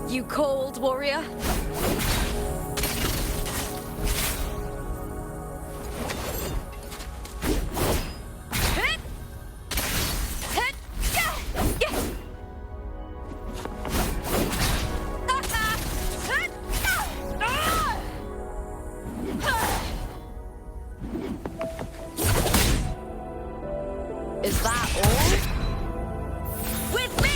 You cold, warrior? Is that all? With me!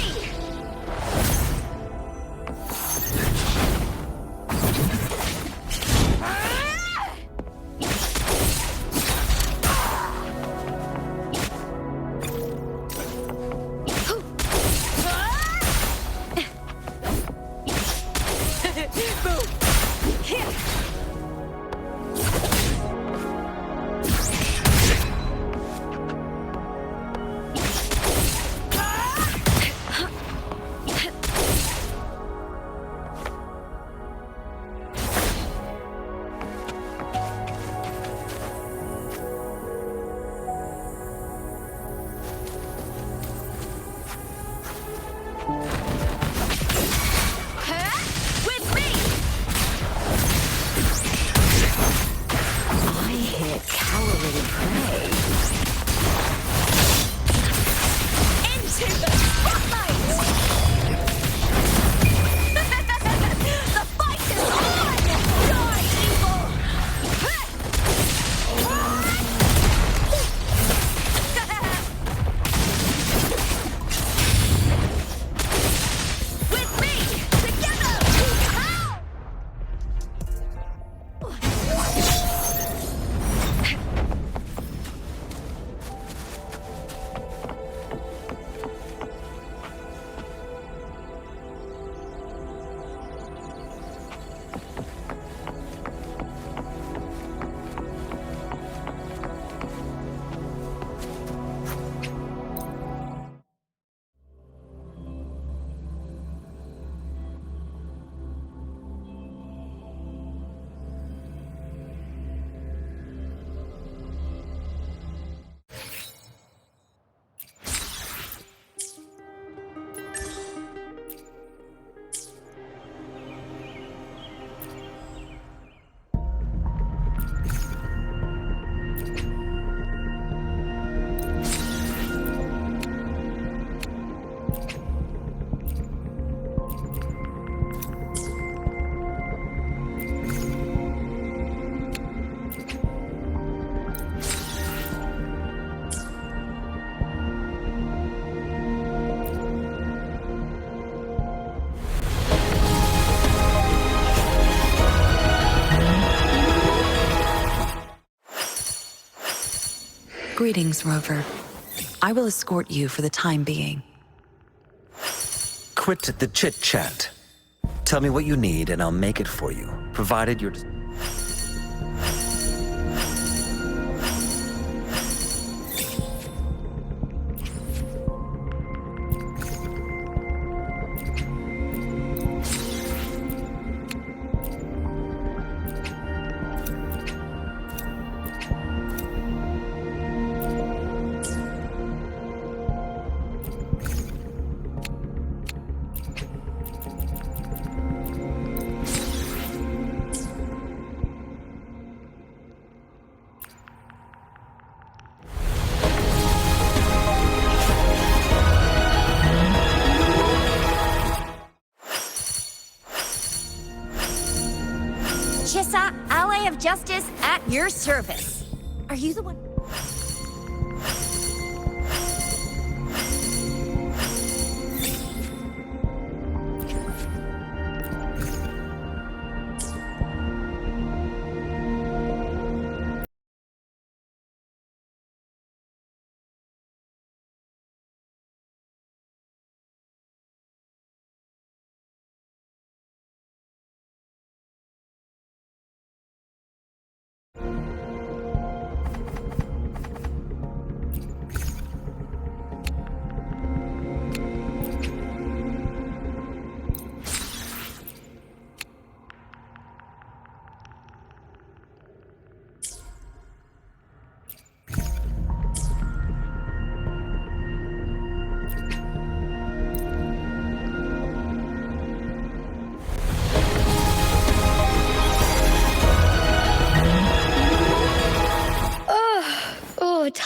Greetings, Rover. I will escort you for the time being. Quit the chit-chat. Tell me what you need and I'll make it for you, provided you're... Chissa, ally of justice at your service. Are you the one?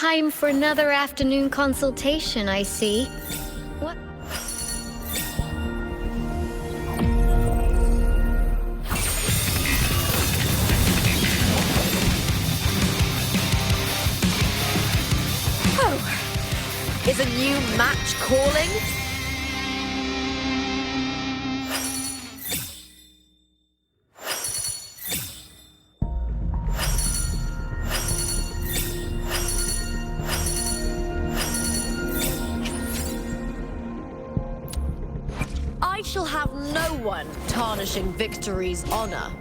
Time for another afternoon consultation, I see. What? Oh, is a new match calling? I shall have no one tarnishing victory's honor.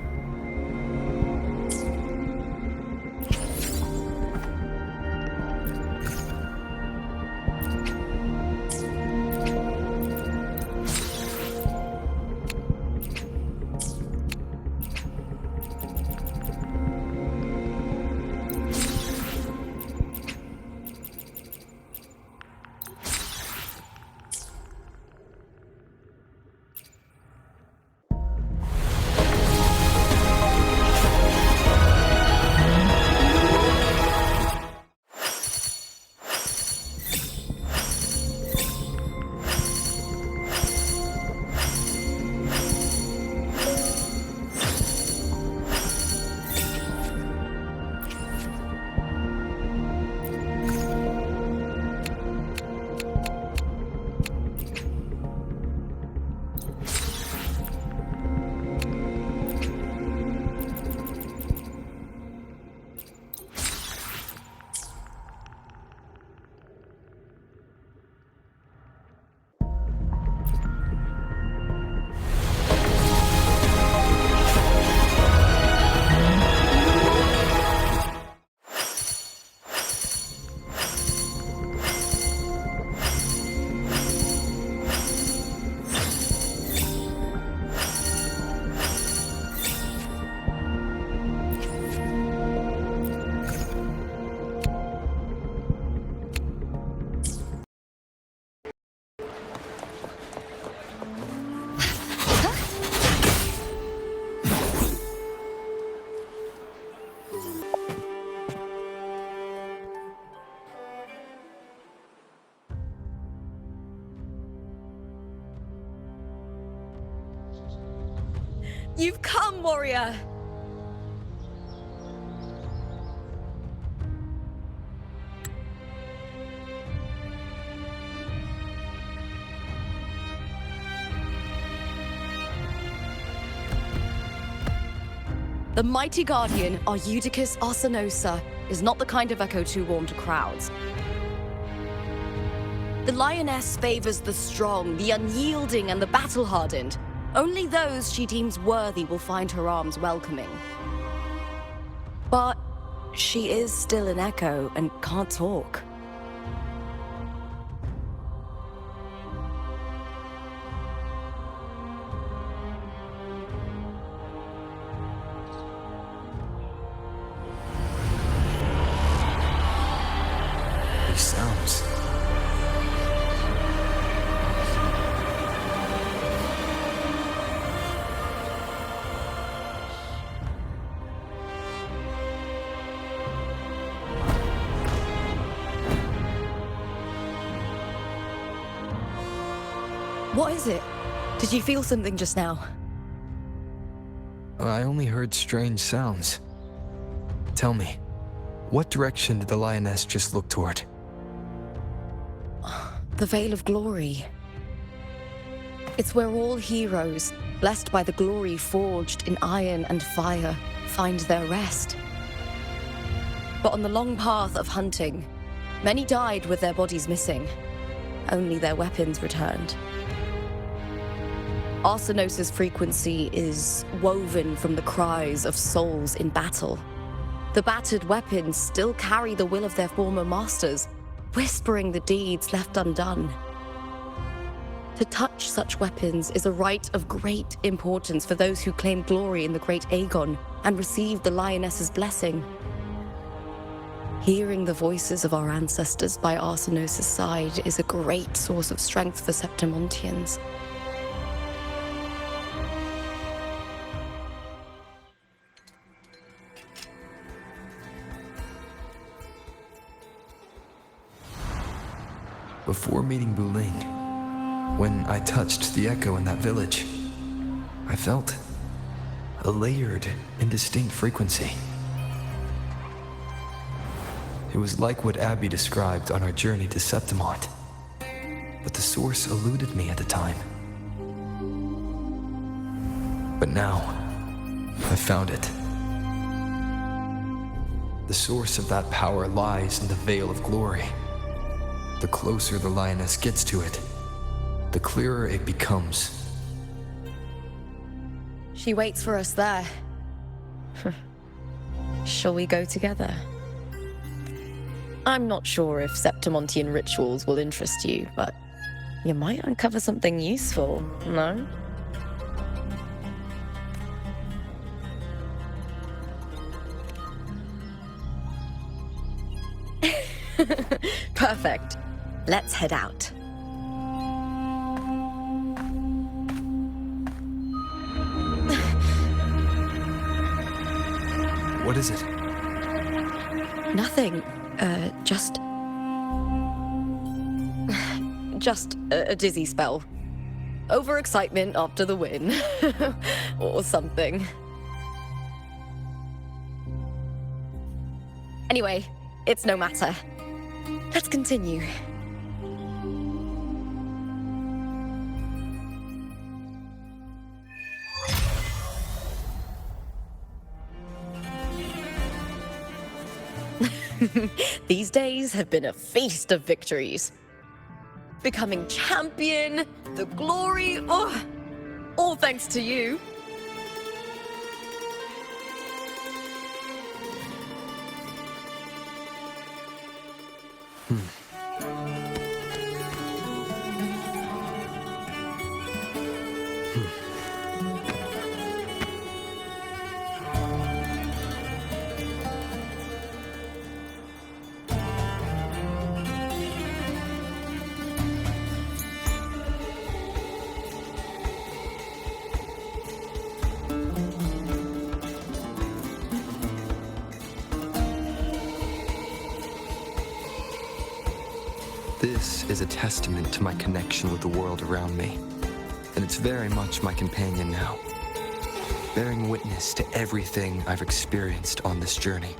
You've come, warrior! The mighty guardian, Arudicus Arsenosa, is not the kind of echo too warm to crowds. The lioness favors the strong, the unyielding, and the battle-hardened. Only those she deems worthy will find her arms welcoming. But she is still an echo and can't talk. These sounds. What is it? Did you feel something just now? I only heard strange sounds. Tell me, what direction did the lioness just look toward? The Veil of Glory. It's where all heroes, blessed by the glory forged in iron and fire, find their rest. But on the long path of hunting, many died with their bodies missing. Only their weapons returned. Arsenosa's frequency is woven from the cries of souls in battle. The battered weapons still carry the will of their former masters, whispering the deeds left undone. To touch such weapons is a rite of great importance for those who claim glory in the great Aegon and receive the lioness's blessing. Hearing the voices of our ancestors by Arsenosa's side is a great source of strength for Septimontians. Before meeting Buling, when I touched the echo in that village, I felt a layered, indistinct frequency. It was like what Abby described on our journey to Septimont, but the source eluded me at the time. But now, I found it. The source of that power lies in the Veil of Glory. The closer the lioness gets to it, the clearer it becomes. She waits for us there. Shall we go together? I'm not sure if Septimontian rituals will interest you, but you might uncover something useful, no? Perfect. Let's head out. What is it? Nothing. Just a dizzy spell. Overexcitement after the win. Or something. Anyway, it's no matter. Let's continue. These days have been a feast of victories. Becoming champion, the glory, all thanks to you. This is a testament to my connection with the world around me, and it's very much my companion now, bearing witness to everything I've experienced on this journey.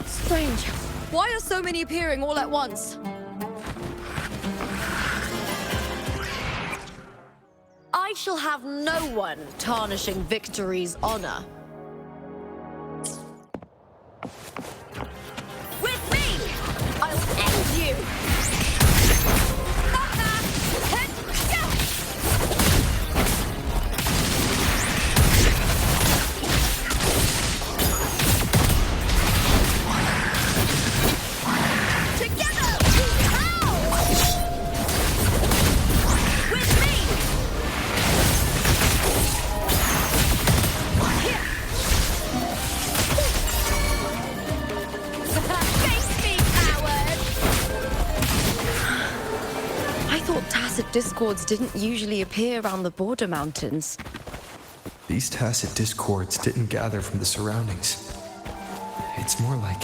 Strange. Why are so many appearing all at once? I shall have no one tarnishing victory's honor. With me! thought tacit discords didn't usually appear around the border mountains. These tacit discords didn't gather from the surroundings. It's more like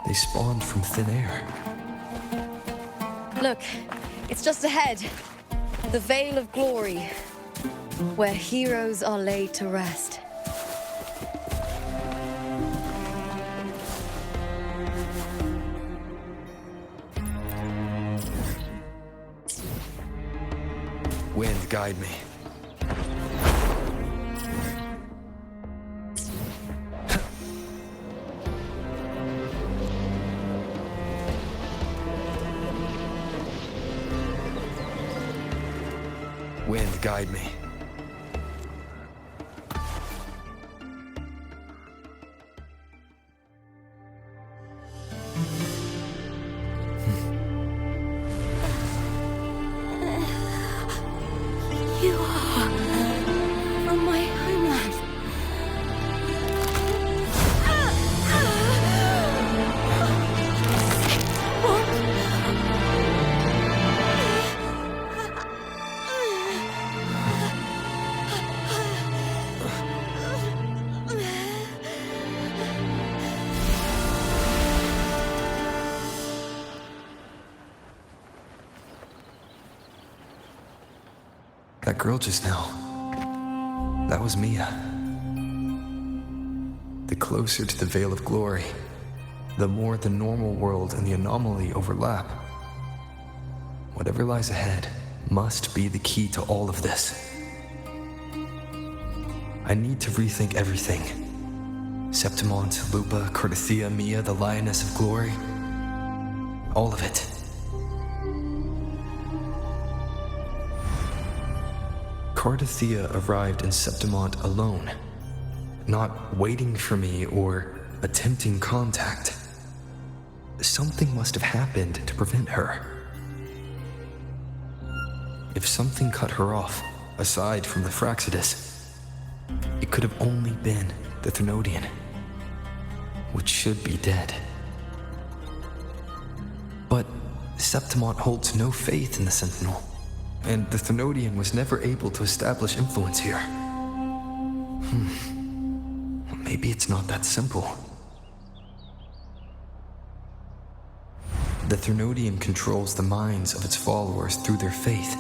they spawned from thin air. Look, it's just ahead. The Vale of Glory, where heroes are laid to rest. Wind, guide me. Wind, guide me. You are from my homeland. That girl just now, that was Mia. The closer to the Vale of Glory, the more the normal world and the anomaly overlap. Whatever lies ahead must be the key to all of this. I need to rethink everything. Septimont, Lupa, Cardathia, Mia, the Lioness of Glory. All of it. Cardathia arrived in Septimont alone, not waiting for me or attempting contact. Something must have happened to prevent her. If something cut her off, aside from the Fraxidus, it could have only been the Thenodian, which should be dead. But Septimont holds no faith in the Sentinel, and the Thenodian was never able to establish influence here. Maybe it's not that simple. The Thenodian controls the minds of its followers through their faith.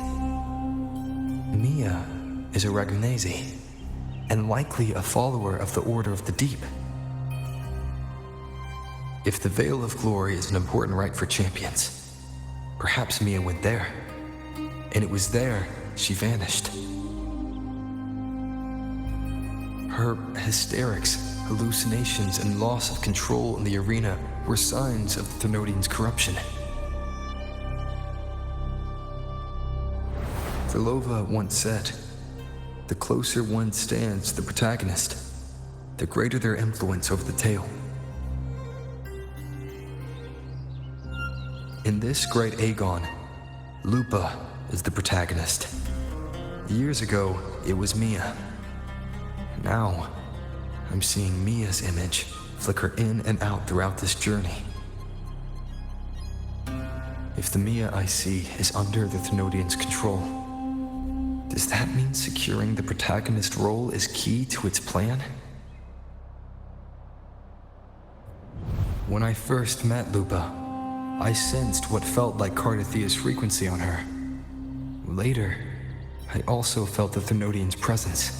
Mia is a Ragunese, and likely a follower of the Order of the Deep. If the Vale of Glory is an important rite for champions, perhaps Mia went there. And it was there she vanished. Her hysterics, hallucinations, and loss of control in the arena were signs of the Thenodian's corruption. Verlova once said, "The closer one stands to the protagonist, the greater their influence over the tale." In this great Aegon, Lupa is the protagonist. Years ago, it was Mia. Now, I'm seeing Mia's image flicker in and out throughout this journey. If the Mia I see is under the Thenodian's control, does that mean securing the protagonist role is key to its plan? When I first met Lupa, I sensed what felt like Cardathia's frequency on her. Later, I also felt the Thenodian's presence.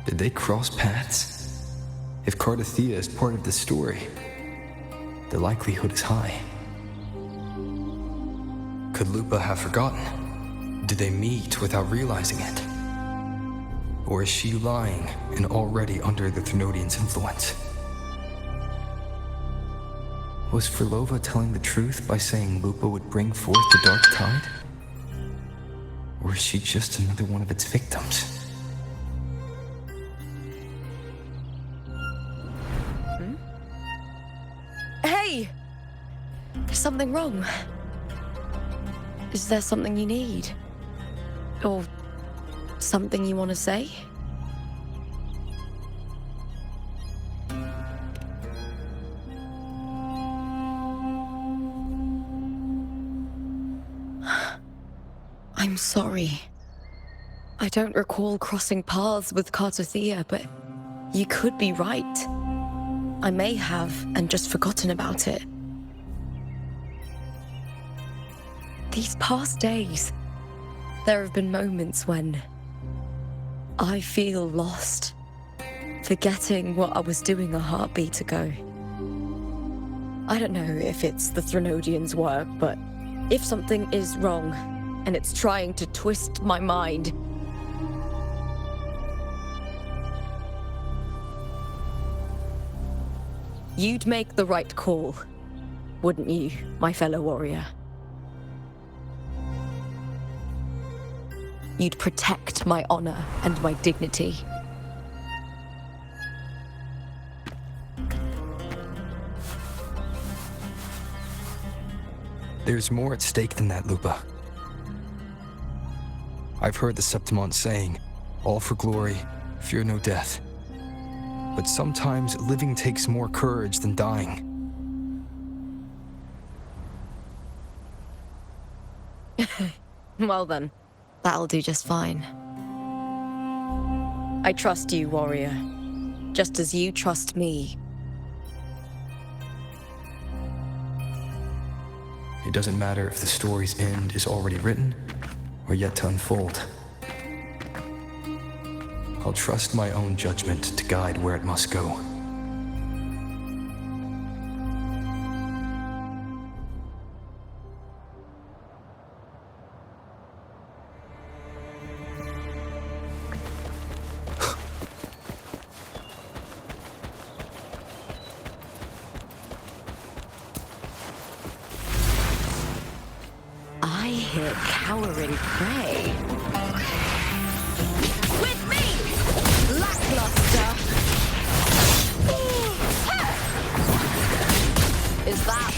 Did they cross paths? If Cardathia is part of the story, the likelihood is high. Could Lupa have forgotten? Did they meet without realizing it? Or is she lying and already under the Thenodian's influence? Was Verlova telling the truth by saying Lupa would bring forth the Dark Tide? Or is she just another one of its victims? Hey! Is something wrong? Is there something you need? Or something you want to say? I'm sorry. I don't recall crossing paths with Cartothea, but you could be right. I may have, and just forgotten about it. These past days, there have been moments when I feel lost, forgetting what I was doing a heartbeat ago. I don't know if it's the Threnodians' work, but if something is wrong, and it's trying to twist my mind, you'd make the right call, wouldn't you, my fellow warrior? You'd protect my honor and my dignity. There's more at stake than that, Lupa. I've heard the Septimont saying, all for glory, fear no death. But sometimes living takes more courage than dying. Well then, that'll do just fine. I trust you, warrior, just as you trust me. It doesn't matter if the story's end is already written or yet to unfold. I'll trust my own judgment to guide where it must go. I hear cowering prey. With me! Lackluster! Is that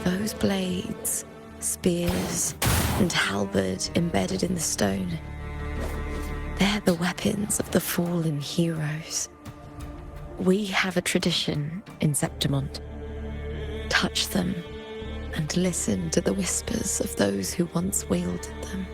Those blades, spears, and halberd embedded in the stone. They're the weapons of the fallen heroes. We have a tradition in Septimont. Touch them and listen to the whispers of those who once wielded them.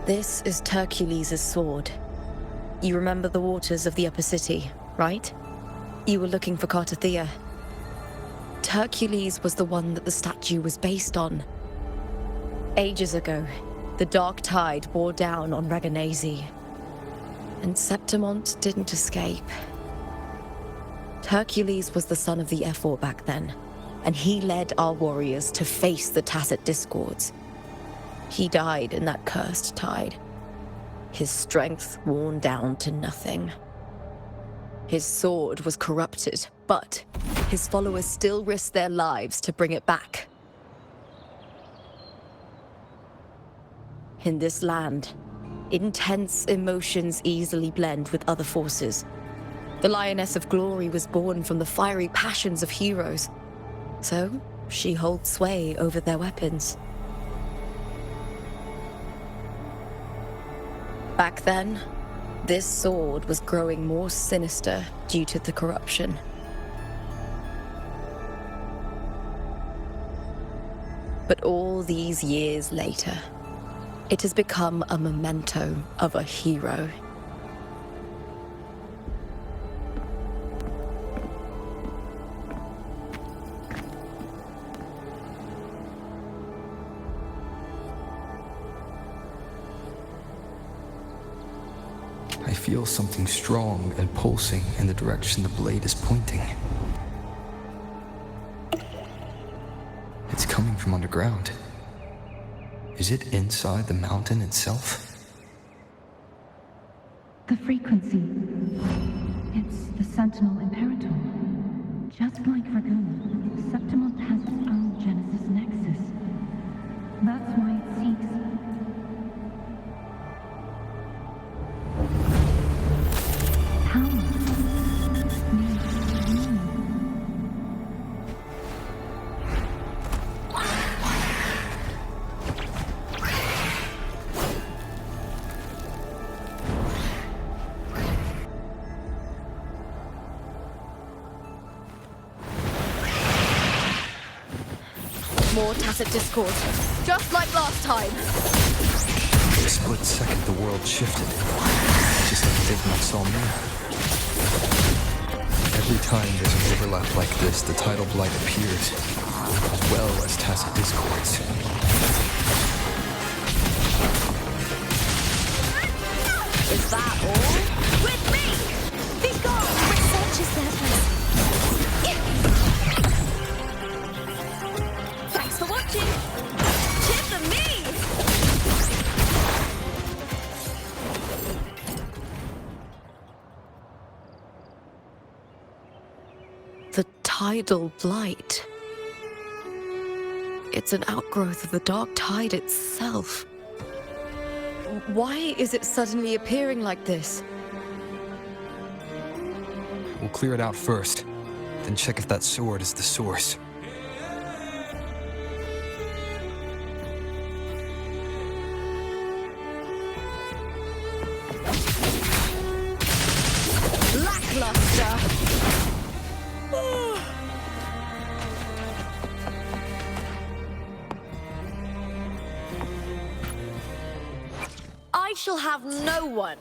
This is Hercules' sword. You remember the waters of the upper city, right? You were looking for Cartothea. Hercules was the one that the statue was based on. Ages ago, the dark tide bore down on Reganese, and Septimont didn't escape. Hercules was the son of the Ephor back then, and he led our warriors to face the Tacit Discords. He died in that cursed tide, his strength worn down to nothing. His sword was corrupted, but his followers still risked their lives to bring it back. In this land, intense emotions easily blend with other forces. The Lioness of Glory was born from the fiery passions of heroes, so she holds sway over their weapons. Back then, this sword was growing more sinister due to the corruption. But all these years later, it has become a memento of a hero. I feel something strong and pulsing in the direction the blade is pointing. It's coming from underground. Is it inside the mountain itself? The frequency. It's the Sentinel Imperator. Just like Dragoon, Septimont has its own Genesis Nexus. That's why it seeks... power. Needs meaning. More Tacit Discord, just like last time. For a split second, the world shifted, just like it did when I saw me. Every time there's an overlap like this, the tidal blight appears, as well as Tacit Discords. Is that all? With me! Be gone! Research is their place. Thanks for watching! Cheers for me! The tidal blight. It's an outgrowth of the dark tide itself. Why is it suddenly appearing like this? We'll clear it out first, then check if that sword is the source. Lackluster! I shall have no one.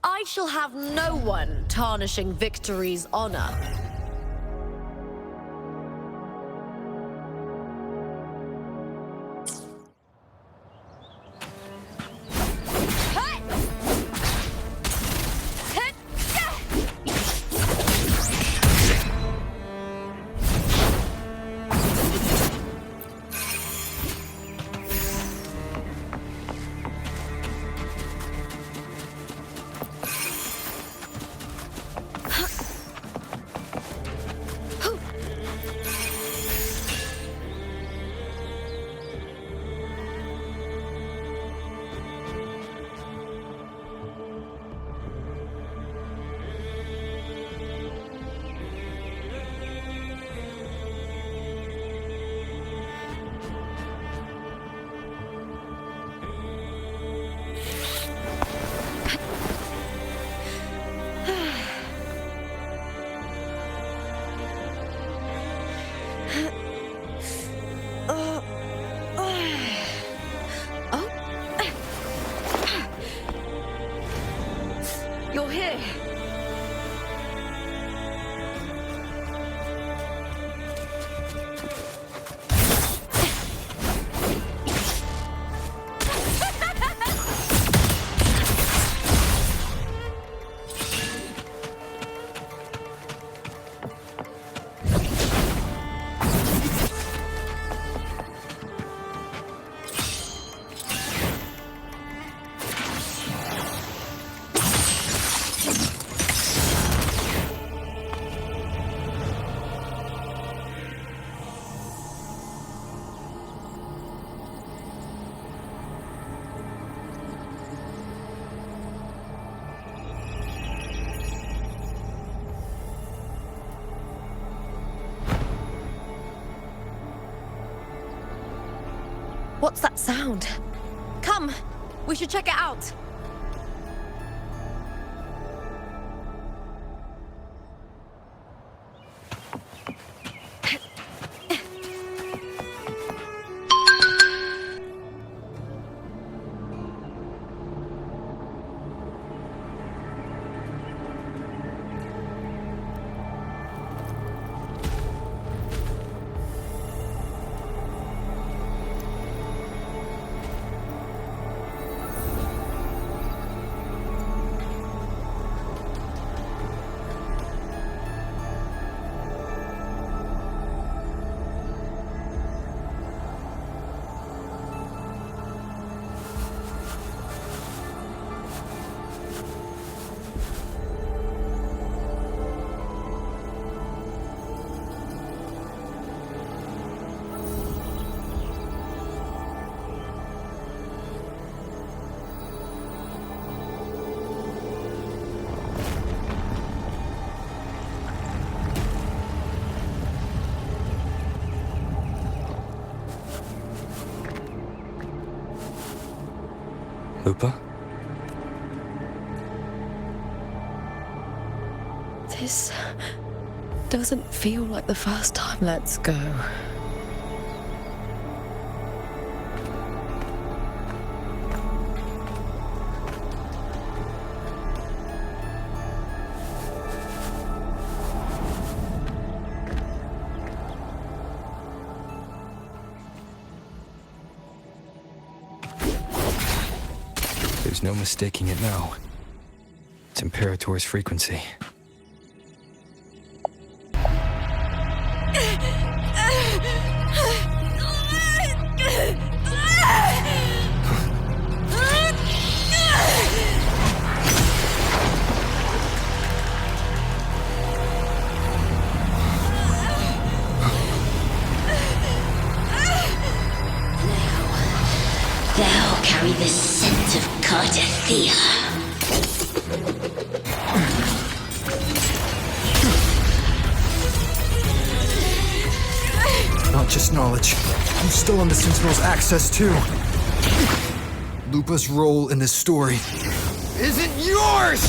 I shall have no one tarnishing victory's honor. What's that sound? Come! We should check it out! Lupa? This doesn't feel like the first time. Let's go. There's no mistaking it now. It's Imperator's frequency. Thou carry the scent of Cardathia. Not just knowledge. I'm still on the Sentinel's access too. Lupa's role in this story isn't yours!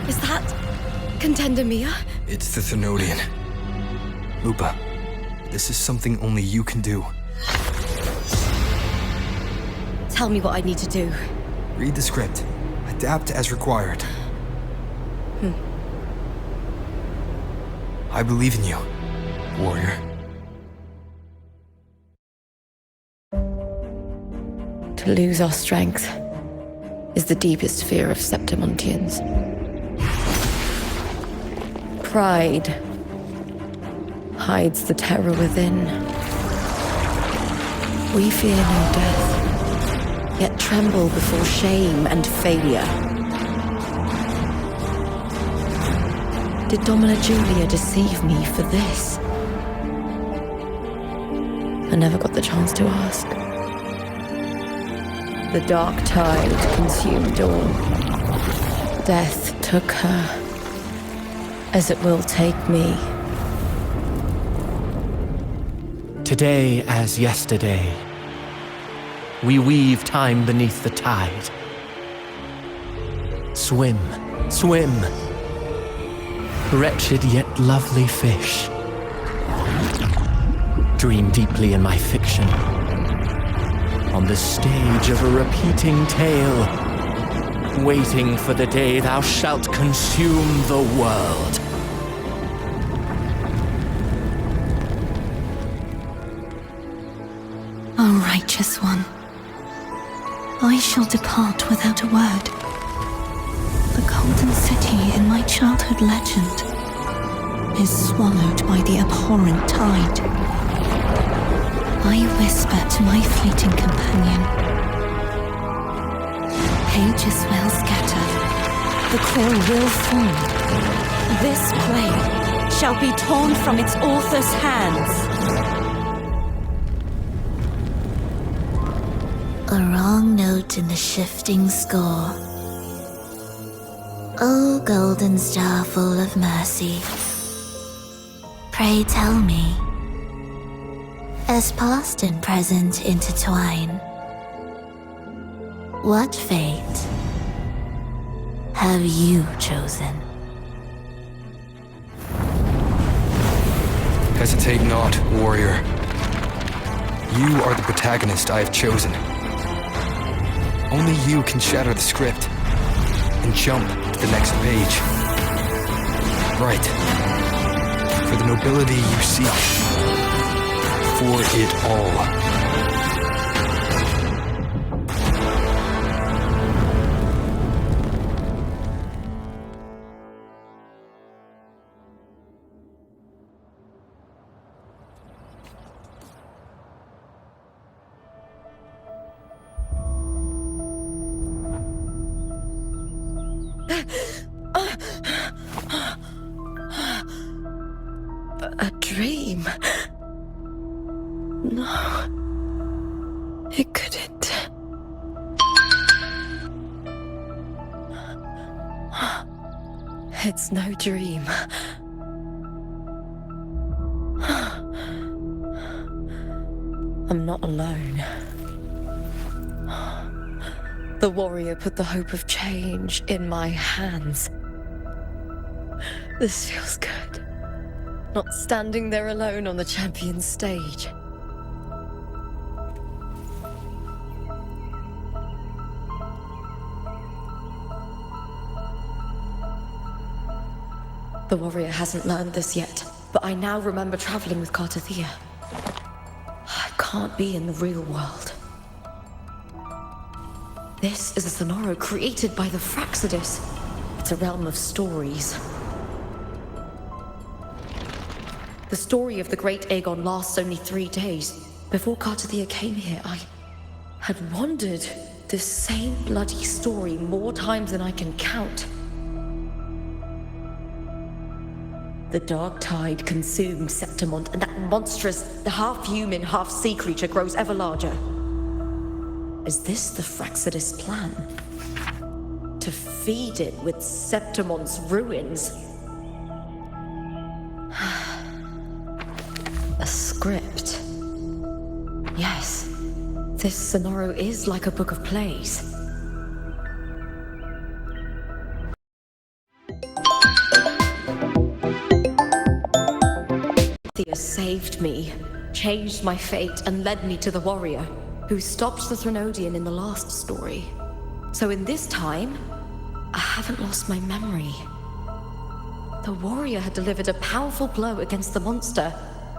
Is that Contender Mia? It's the Thenodian. Lupa, this is something only you can do. Tell me what I need to do. Read the script. Adapt as required. I believe in you, warrior. To lose our strength is the deepest fear of Septimontians. Pride hides the terror within. We fear no death, yet tremble before shame and failure. Did Domina Julia deceive me for this? I never got the chance to ask. The dark tide consumed all. Death took her, as it will take me. Today as yesterday, we weave time beneath the tide. Swim, swim, wretched yet lovely fish. Dream deeply in my fiction, on the stage of a repeating tale, waiting for the day thou shalt consume the world. O righteous one, I shall depart without a word. The golden city in my childhood legend is swallowed by the abhorrent tide. I whisper to my fleeting companion. Pages will scatter, the quill will fall. This play shall be torn from its author's hands. A wrong note in the shifting score. O golden star full of mercy, pray tell me, as past and present intertwine, what fate have you chosen? Hesitate not, warrior. You are the protagonist I have chosen. Only you can shatter the script and jump to the next page. Right. For the nobility you seek. For it all. A dream? No. It couldn't. It's no dream. I'm not alone. The warrior put the hope of change in my hands. This feels good. Not standing there alone on the champion's stage. The warrior hasn't learned this yet, but I now remember traveling with Cartathea. I can't be in the real world. This is a Sonoro created by the Fraxidus. It's a realm of stories. The story of the great Aegon lasts only 3 days. Before Cartathea came here, I had wandered this same bloody story more times than I can count. The dark tide consumed Septimont, and that monstrous, half-human, half-sea creature grows ever larger. Is this the Fraxidus plan? To feed it with Septimont's ruins? A script. Yes, this Sonoro is like a book of plays. Thea saved me, changed my fate, and led me to the warrior, who stopped the Threnodian in the last story. So in this time, I haven't lost my memory. The warrior had delivered a powerful blow against the monster,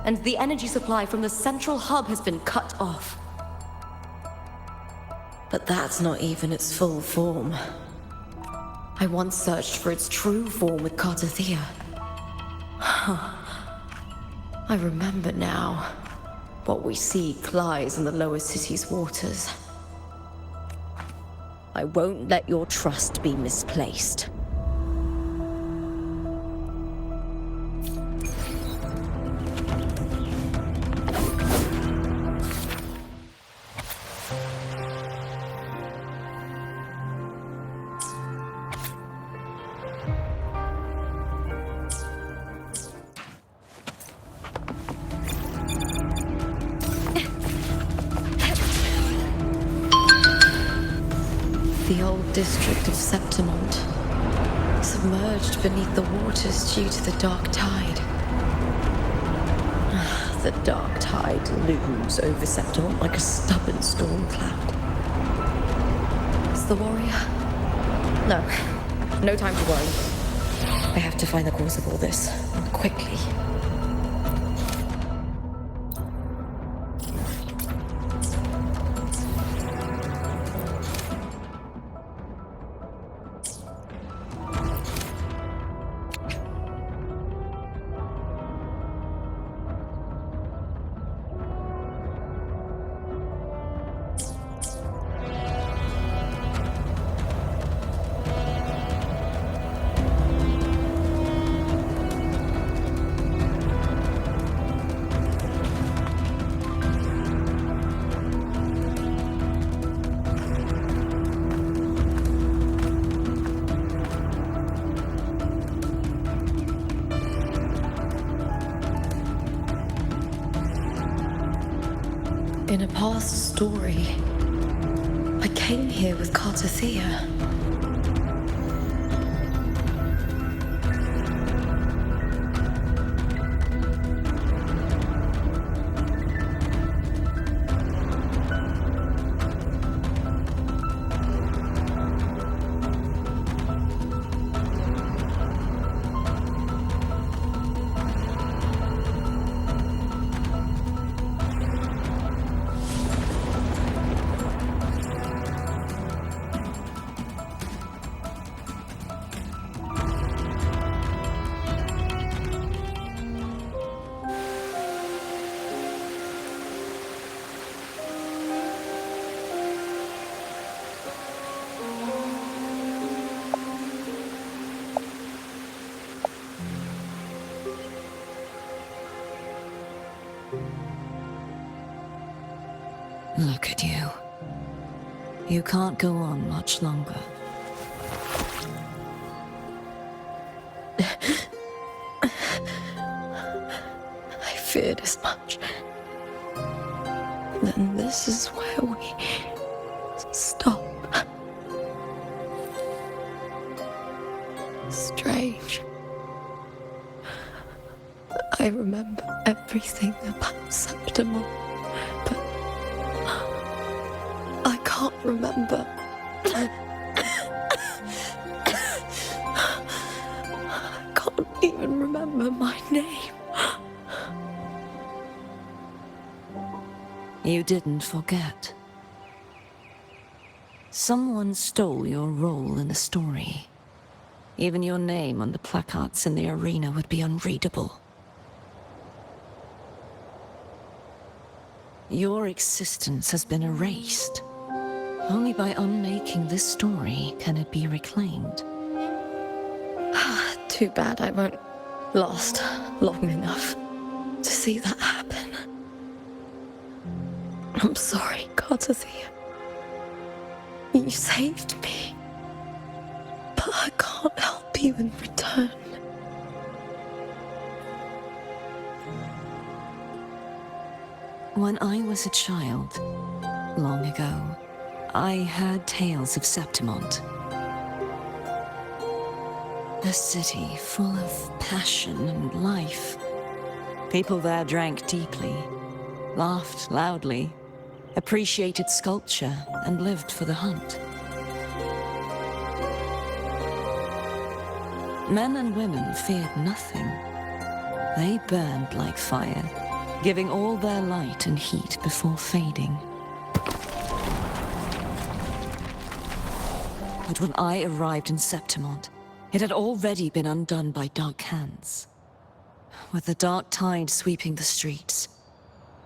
and the energy supply from the central hub has been cut off. But that's not even its full form. I once searched for its true form with Cartathea. I remember now. What we seek lies in the lower city's waters. I won't let your trust be misplaced. The old district of Septimont, submerged beneath the waters due to the dark tide. The dark tide looms over Septimont like a stubborn storm cloud. Is the warrior? No time to worry. I have to find the cause of all this, and quickly. In a past story, I came here with Cartothea. Look at you. You can't go on much longer. I feared as much. Then this is where we stop. Strange. I remember everything about Septimum, but I can't remember. I can't even remember my name. You didn't forget. Someone stole your role in the story. Even your name on the placards in the arena would be unreadable. Your existence has been erased. Only by unmaking this story can it be reclaimed. Too bad I won't last long enough to see that happen. I'm sorry, Cartothea. You saved me. But I can't help you in return. When I was a child, long ago, I heard tales of Septimont. A city full of passion and life. People there drank deeply, laughed loudly, appreciated sculpture, and lived for the hunt. Men and women feared nothing. They burned like fire, giving all their light and heat before fading. But when I arrived in Septimont, it had already been undone by dark hands. With the dark tide sweeping the streets,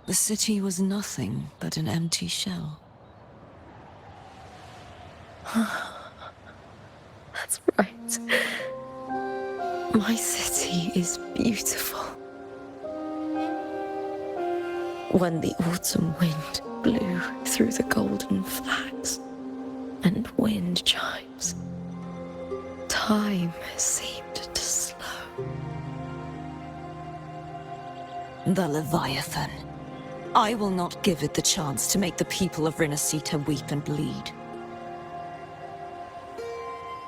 the city was nothing but an empty shell. That's right. My city is beautiful. When the autumn wind blew through the golden flags and wind chimes, time seemed to slow. The Leviathan. I will not give it the chance to make the people of Rinasita weep and bleed.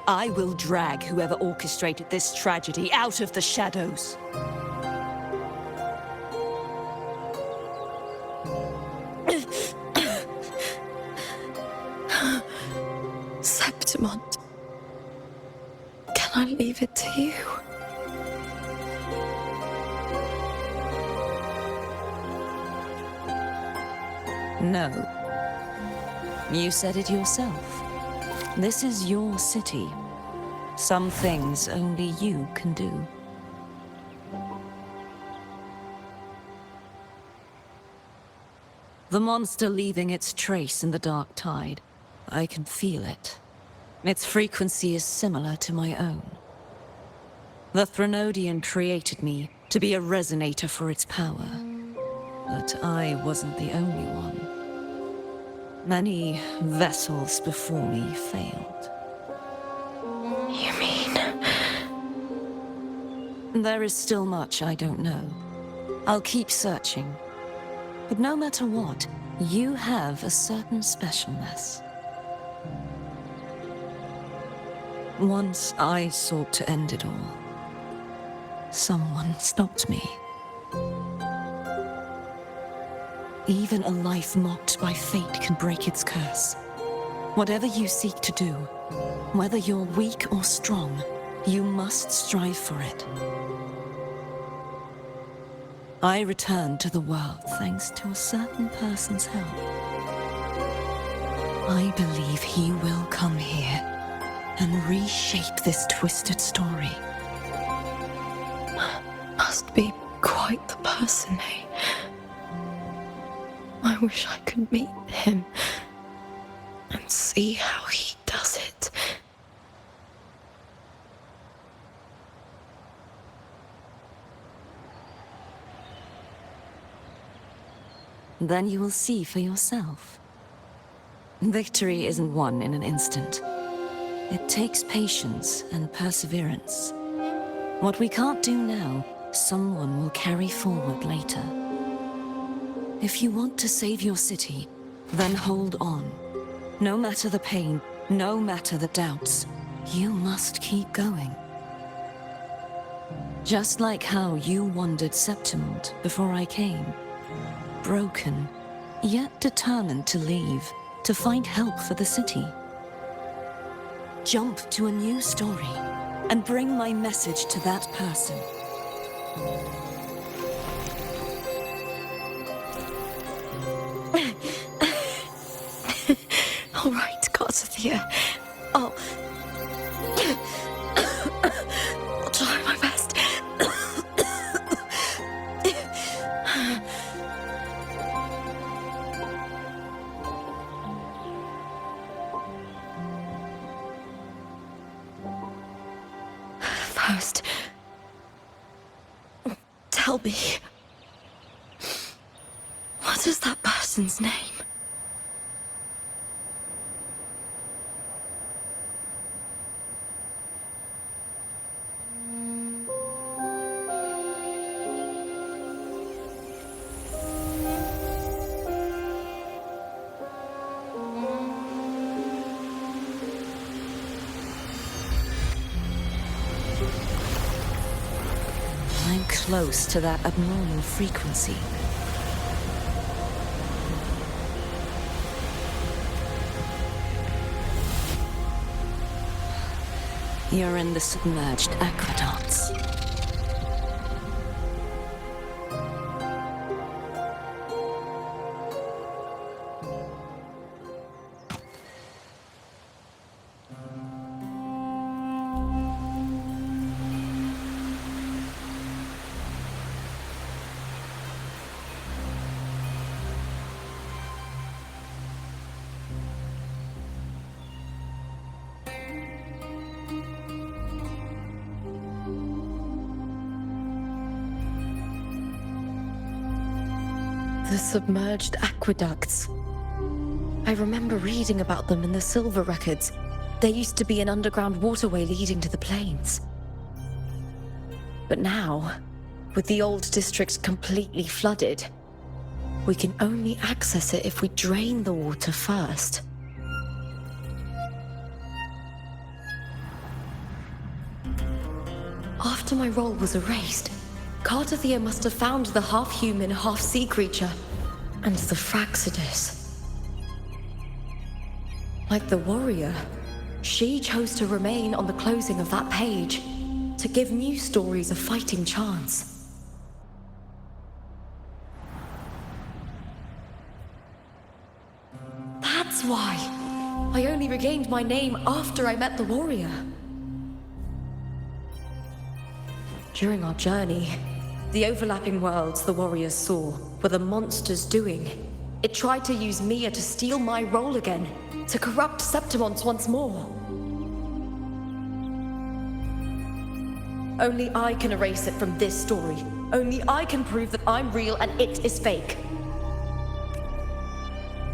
I will drag whoever orchestrated this tragedy out of the shadows. Septimont. Can I leave it to you? No. You said it yourself. This is your city. Some things only you can do. The monster leaving its trace in the dark tide. I can feel it. Its frequency is similar to my own. The Threnodian created me to be a resonator for its power. But I wasn't the only one. Many vessels before me failed. You mean? There is still much I don't know. I'll keep searching. But no matter what, you have a certain specialness. Once I sought to end it all. Someone stopped me. Even a life mocked by fate can break its curse. Whatever you seek to do, whether you're weak or strong, you must strive for it. I returned to the world thanks to a certain person's help. I believe he will come here and reshape this twisted story. Must be quite the person, eh? I wish I could meet him and see how he does it. Then you will see for yourself. Victory isn't won in an instant. It takes patience and perseverance. What we can't do now, someone will carry forward later. If you want to save your city, then hold on. No matter the pain, no matter the doubts, you must keep going. Just like how you wandered Septimont before I came. Broken, yet determined to leave, to find help for the city. Jump to a new story, and bring my message to that person. All right, Garcia. I'll try my best. First, tell me, what is that person's name? I'm close to that abnormal frequency. You're in the submerged aqueducts. The submerged aqueducts. I remember reading about them in the Silver records. There used to be an underground waterway leading to the plains. But now, with the old district completely flooded, we can only access it if we drain the water first. After my role was erased, Cartathea must have found the half-human, half-sea creature, and the Fraxidus. Like the warrior, she chose to remain on the closing of that page, to give new stories a fighting chance. That's why I only regained my name after I met the warrior. During our journey, the overlapping worlds the warriors saw were the monsters doing. It tried to use Mia to steal my role again, to corrupt Septimont once more. Only I can erase it from this story. Only I can prove that I'm real and it is fake.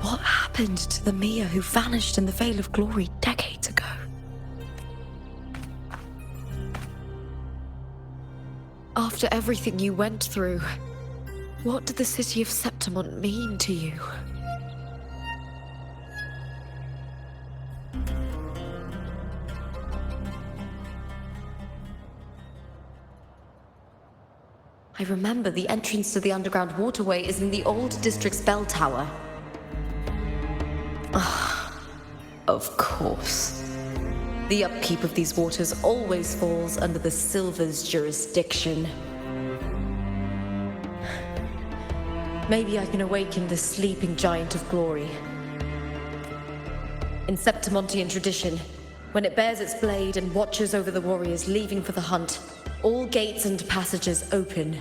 What happened to the Mia who vanished in the Veil of Glory decades ago? After everything you went through, What did the city of Septimont mean to you? I remember the entrance to the underground waterway is in the old district's bell tower. Ah, of course. The upkeep of these waters always falls under the Silver's jurisdiction. Maybe I can awaken the sleeping giant of glory. In Septimontian tradition, when it bears its blade and watches over the warriors leaving for the hunt, all gates and passages open.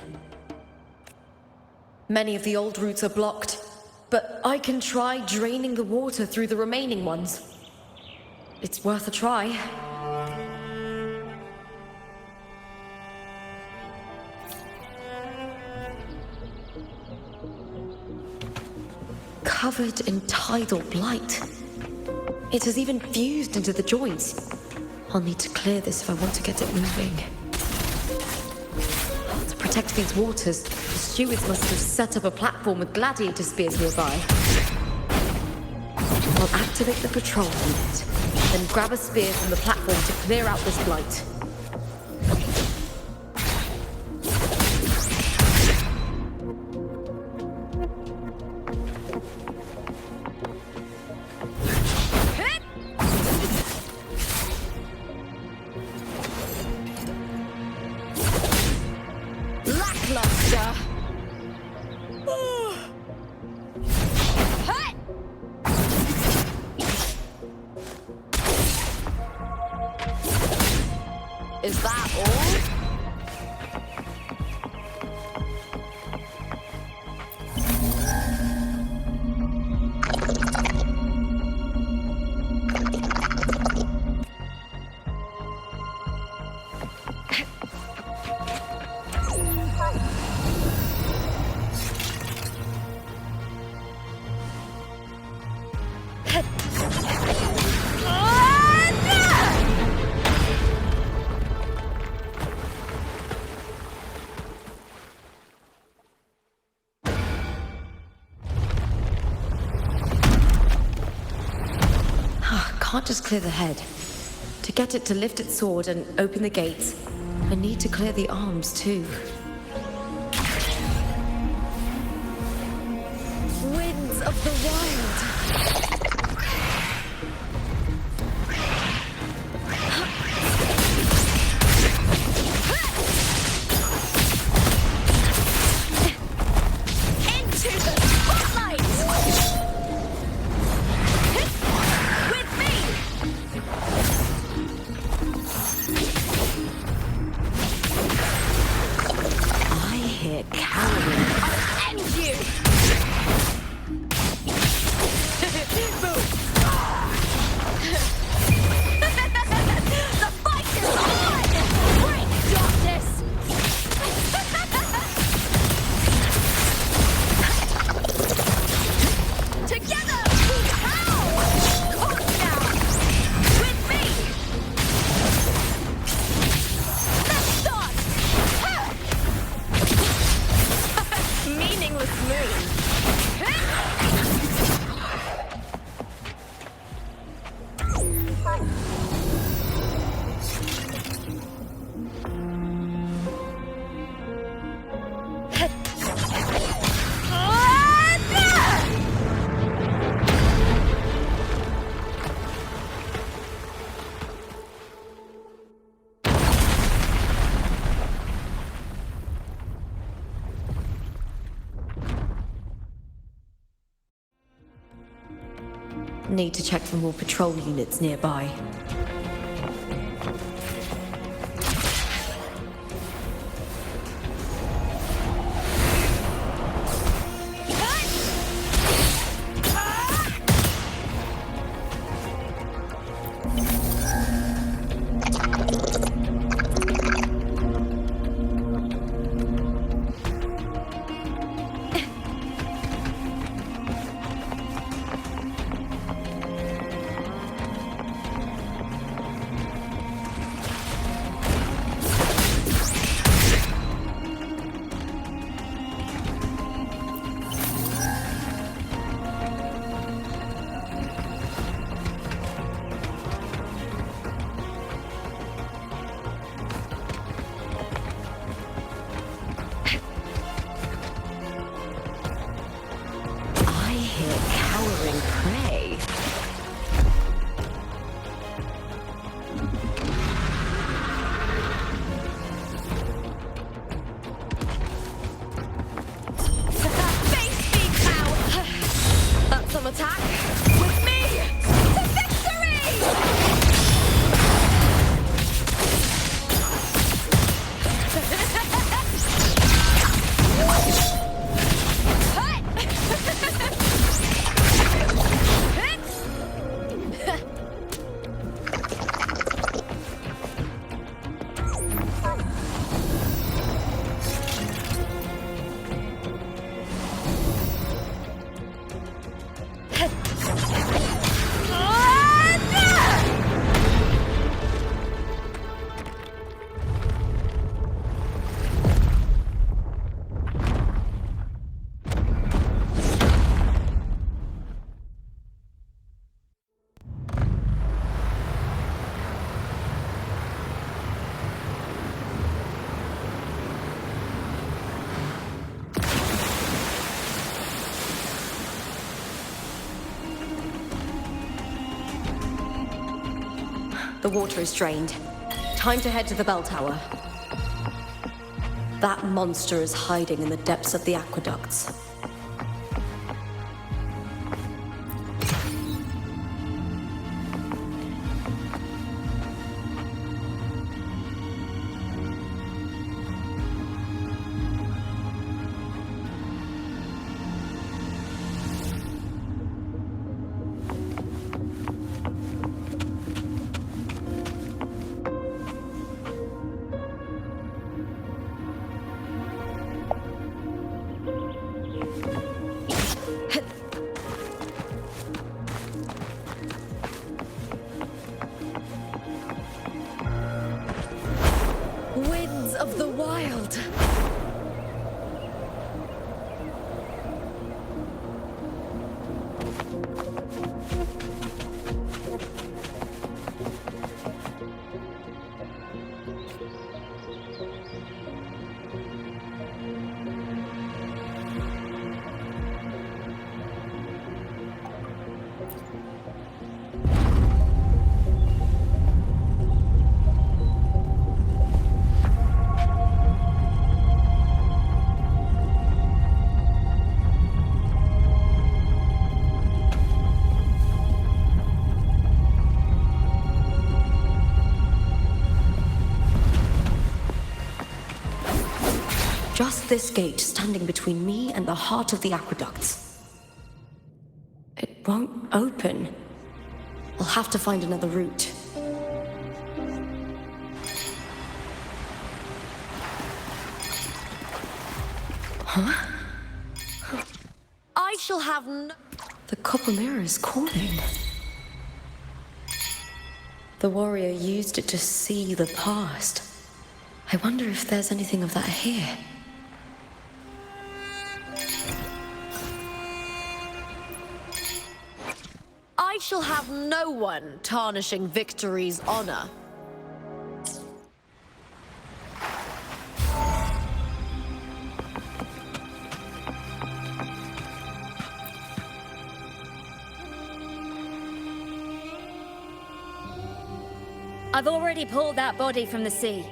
Many of the old routes are blocked, but I can try draining the water through the remaining ones. It's worth a try. Covered in tidal blight. It has even fused into the joints. I'll need to clear this if I want to get it moving. To protect these waters, the stewards must have set up a platform with gladiator spears nearby. I'll activate the patrol unit, then grab a spear from the platform to clear out this blight. Is that all? Can't just clear the head. To get it to lift its sword and open the gates, I need to clear the arms too. Winds of the wild! Need to check for more patrol units nearby. hear cowering prey. Face me, cow! That's some attack. With me! To victory! The water is drained. Time to head to the bell tower. That monster is hiding in the depths of the aqueducts. Winds of the wild. Just this gate standing between me and the heart of the aqueducts. It won't open. I'll have to find another route. Huh? I shall have no... The copper mirror is calling. The warrior used it to see the past. I wonder if there's anything of that here. I shall have no one tarnishing victory's honor. I've already pulled that body from the sea.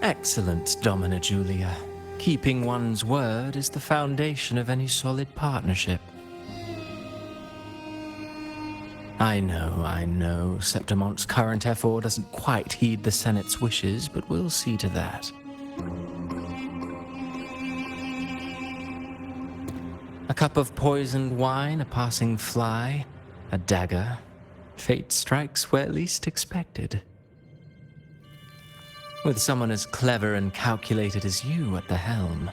Excellent, Domina Julia. Keeping one's word is the foundation of any solid partnership. I know, Septimont's current effort doesn't quite heed the Senate's wishes, but we'll see to that. A cup of poisoned wine, a passing fly, a dagger. Fate strikes where least expected. With someone as clever and calculated as you at the helm,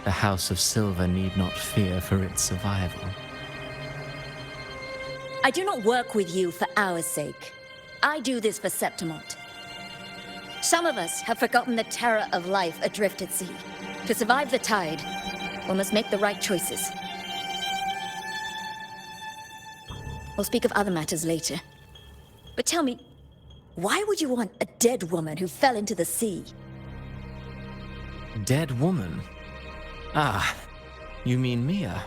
the House of Silver need not fear for its survival. I do not work with you for our sake. I do this for Septimont. Some of us have forgotten the terror of life adrift at sea. To survive the tide, one must make the right choices. We'll speak of other matters later. But tell me, why would you want a dead woman who fell into the sea? Dead woman? Ah, you mean Mia?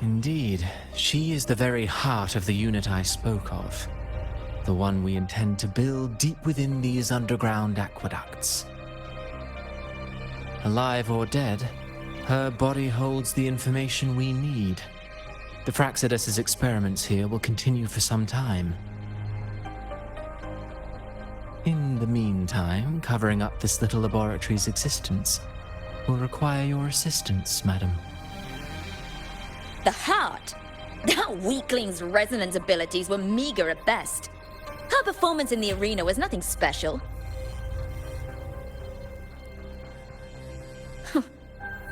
Indeed, she is the very heart of the unit I spoke of. The one we intend to build deep within these underground aqueducts. Alive or dead, her body holds the information we need. The Fraxidus' experiments here will continue for some time. In the meantime, covering up this little laboratory's existence will require your assistance, madam. The heart? That weakling's resonance abilities were meager at best. Her performance in the arena was nothing special.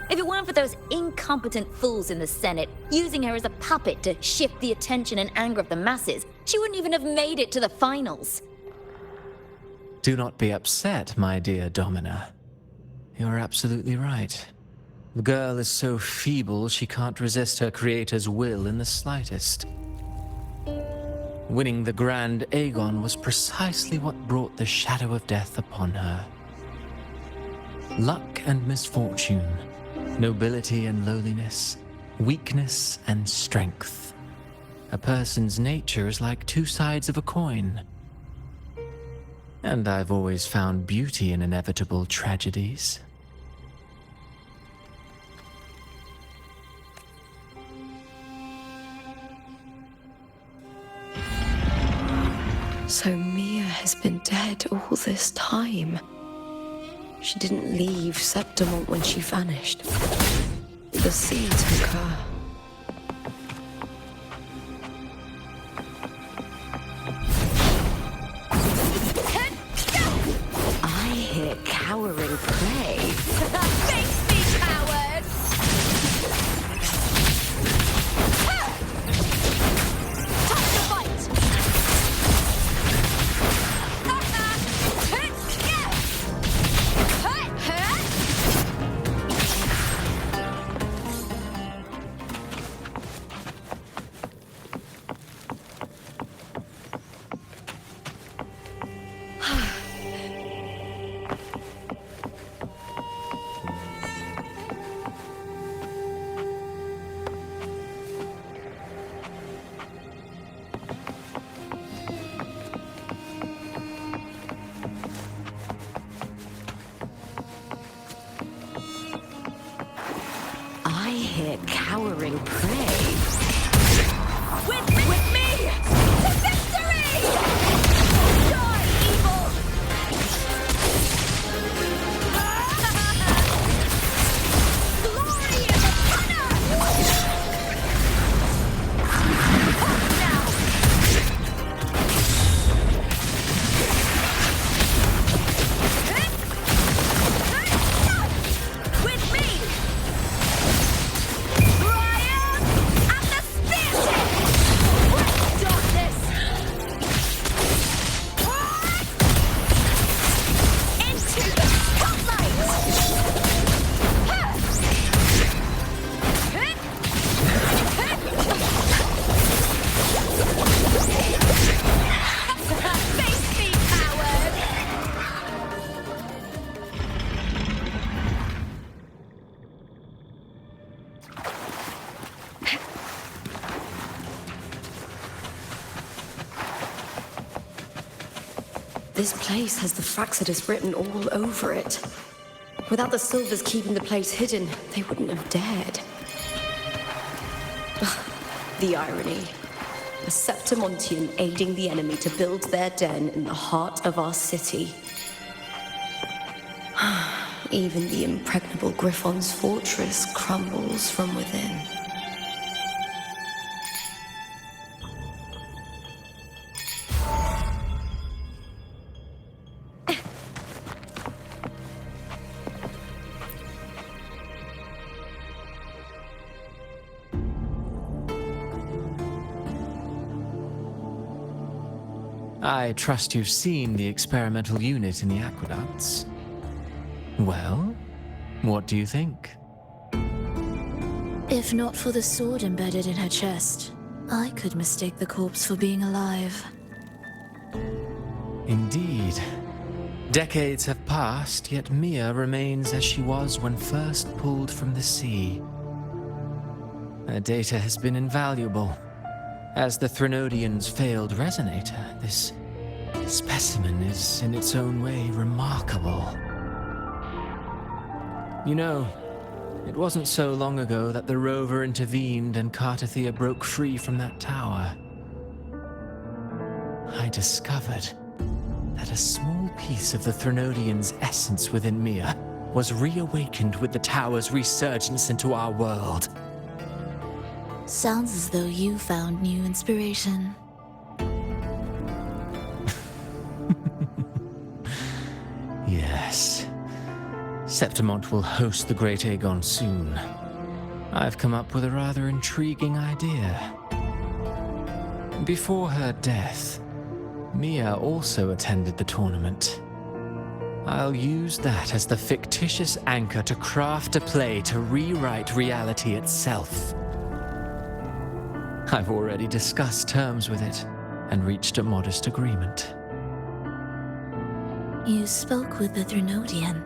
If it weren't for those incompetent fools in the Senate using her as a puppet to shift the attention and anger of the masses, she wouldn't even have made it to the finals. Do not be upset, my dear Domina. You're absolutely right. The girl is so feeble she can't resist her creator's will in the slightest. Winning the Grand Aegon was precisely what brought the shadow of death upon her. Luck and misfortune, nobility and lowliness, weakness and strength. A person's nature is like two sides of a coin. And I've always found beauty in inevitable tragedies. So Mia has been dead all this time. She didn't leave Septimont when she vanished. The sea took her. I hear cowering prey. Face me, coward! Time to fight! I hear cowering prey. With me! To victory! Die, evil! Glory is upon us! With me! Brian and the speartip! Break darkness! Into the spotlight! Face me, coward! This place has the Fraxidus written all over it. Without the Silvers keeping the place hidden, they wouldn't have dared. The irony. A Septimontian aiding the enemy to build their den in the heart of our city. Even the impregnable Griffon's fortress crumbles from within. I trust you've seen the experimental unit in the aqueducts. Well, what do you think? If not for the sword embedded in her chest, I could mistake the corpse for being alive. Indeed. Decades have passed, yet Mia remains as she was when first pulled from the sea. Her data has been invaluable. As the Threnodian's failed resonator, this specimen is in its own way remarkable. You know, it wasn't so long ago that the rover intervened and Cartathea broke free from that tower. I discovered that a small piece of the Threnodian's essence within Mia was reawakened with the tower's resurgence into our world. Sounds as though you found new inspiration. Yes. Septimont will host the Great Aegon soon. I've come up with a rather intriguing idea. Before her death, Mia also attended the tournament. I'll use that as the fictitious anchor to craft a play to rewrite reality itself. I've already discussed terms with it and reached a modest agreement. You spoke with the Threnodian.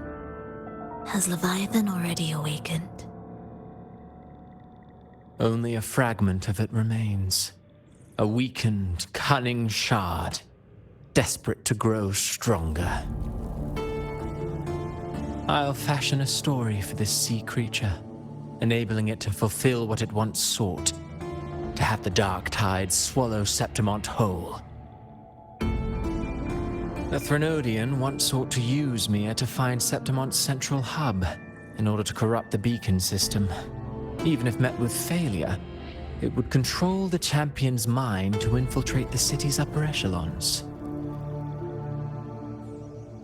Has Leviathan already awakened? Only a fragment of it remains. A weakened, cunning shard, desperate to grow stronger. I'll fashion a story for this sea creature, enabling it to fulfill what it once sought, to have the dark tide swallow Septimont whole. The Threnodian once sought to use Mia to find Septimont's central hub in order to corrupt the beacon system. Even if met with failure, it would control the champion's mind to infiltrate the city's upper echelons.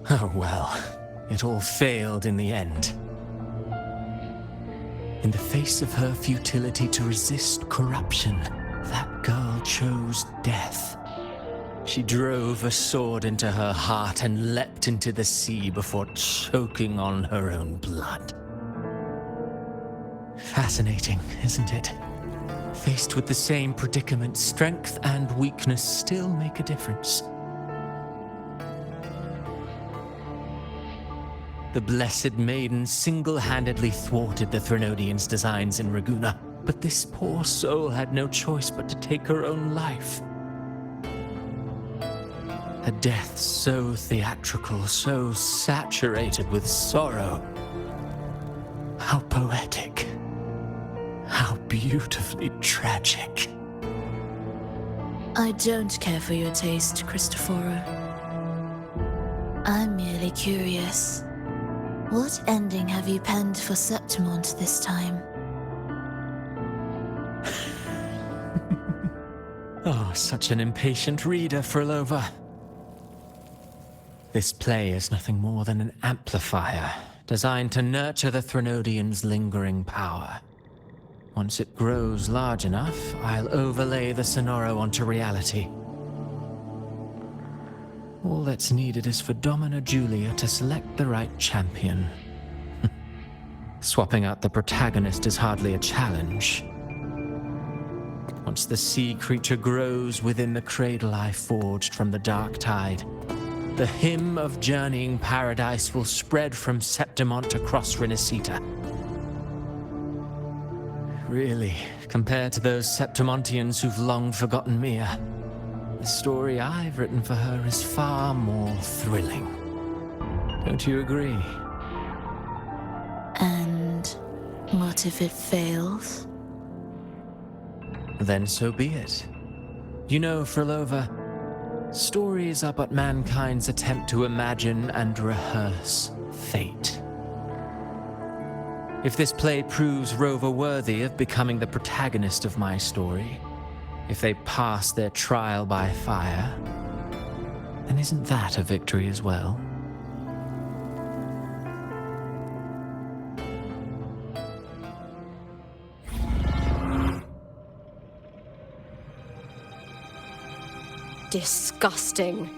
Oh well, it all failed in the end. In the face of her futility to resist corruption, that girl chose death. She drove a sword into her heart and leapt into the sea before choking on her own blood. Fascinating, isn't it? Faced with the same predicament, strength and weakness still make a difference. The Blessed Maiden single-handedly thwarted the Threnodian's designs in Raguna, but this poor soul had no choice but to take her own life. A death so theatrical, so saturated with sorrow. How poetic. How beautifully tragic. I don't care for your taste, Cristoforo. I'm merely curious. What ending have you penned for Septimont this time? Oh, such an impatient reader, Frolova. This play is nothing more than an amplifier, designed to nurture the Threnodian's lingering power. Once it grows large enough, I'll overlay the Sonoro onto reality. All that's needed is for Domina Julia to select the right champion. Swapping out the protagonist is hardly a challenge. Once the sea creature grows within the cradle I forged from the dark tide, the hymn of journeying paradise will spread from Septimont across Renacita. Really, compared to those Septimontians who've long forgotten Mia, the story I've written for her is far more thrilling. Don't you agree? And what if it fails? Then so be it. You know, Frolova, stories are but mankind's attempt to imagine and rehearse fate. If this play proves Rover worthy of becoming the protagonist of my story, if they pass their trial by fire, then isn't that a victory as well? Disgusting.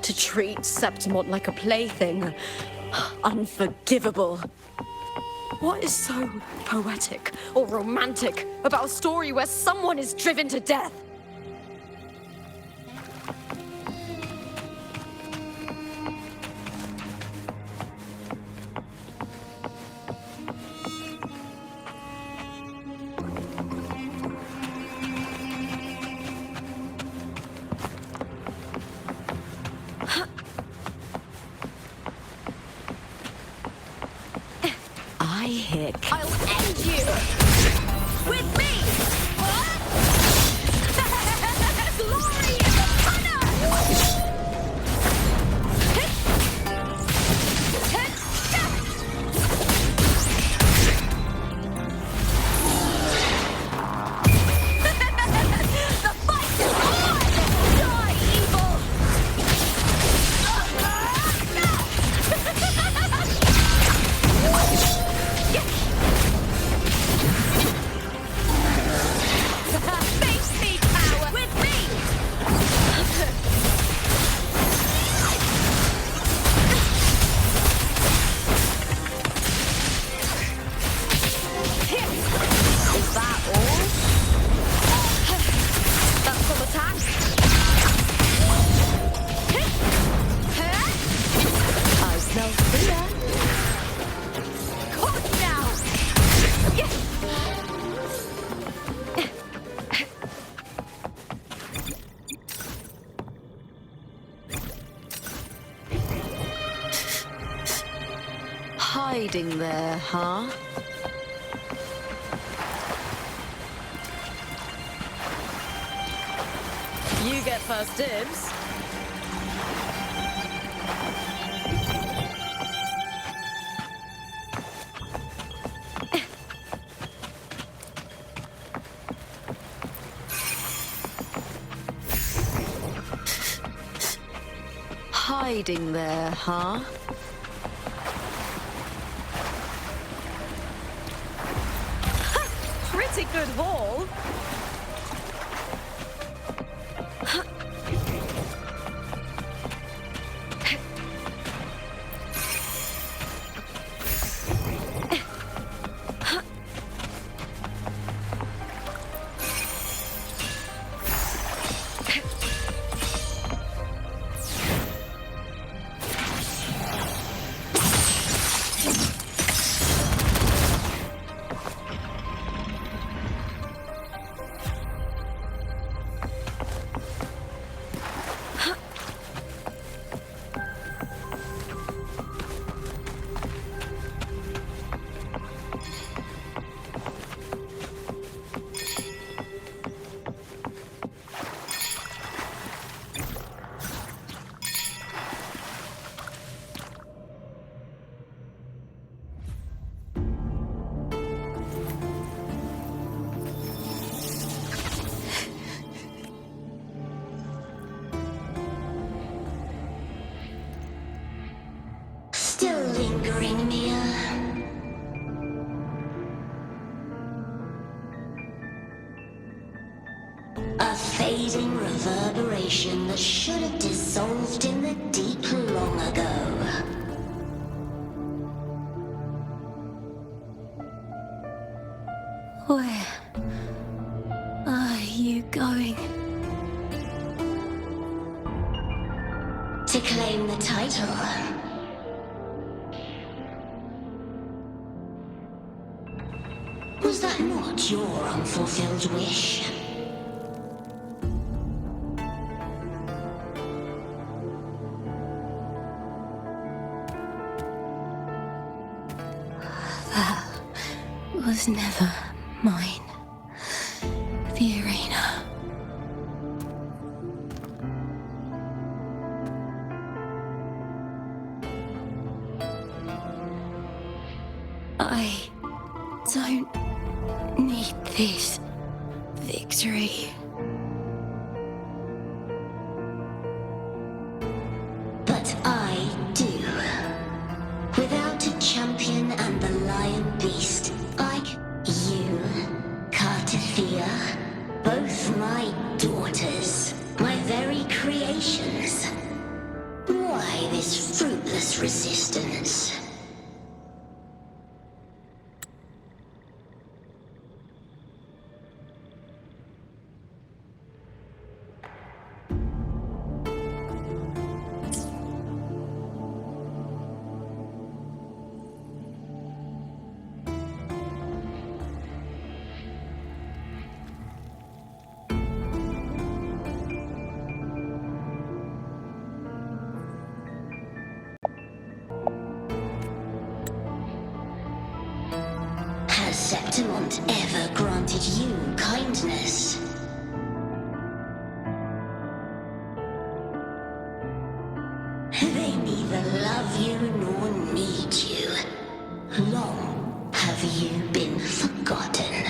To treat Septimont like a plaything. Unforgivable. What is so poetic or romantic about a story where someone is driven to death? I hick. I'll end you! With me! Glory in the banner! The fight is on! Die, evil! Face me, power! With me! Is that all? That's some attack. I smell fear. Caught now! Hiding there, huh? You get first dibs. Hiding there, huh? Pretty good haul. Still lingering, Mia. A fading reverberation that should have dissolved in the deep long ago. Where are you going? To claim the title. Was that not your unfulfilled wish? That was never mine. The arena. I don't need this victory. But I do. Without a champion and the lion beast, you, Cartathea, both my daughters, my very creations. Why this fruitless resistance? Septimont ever granted you kindness. They neither love you nor need you. Long have you been forgotten.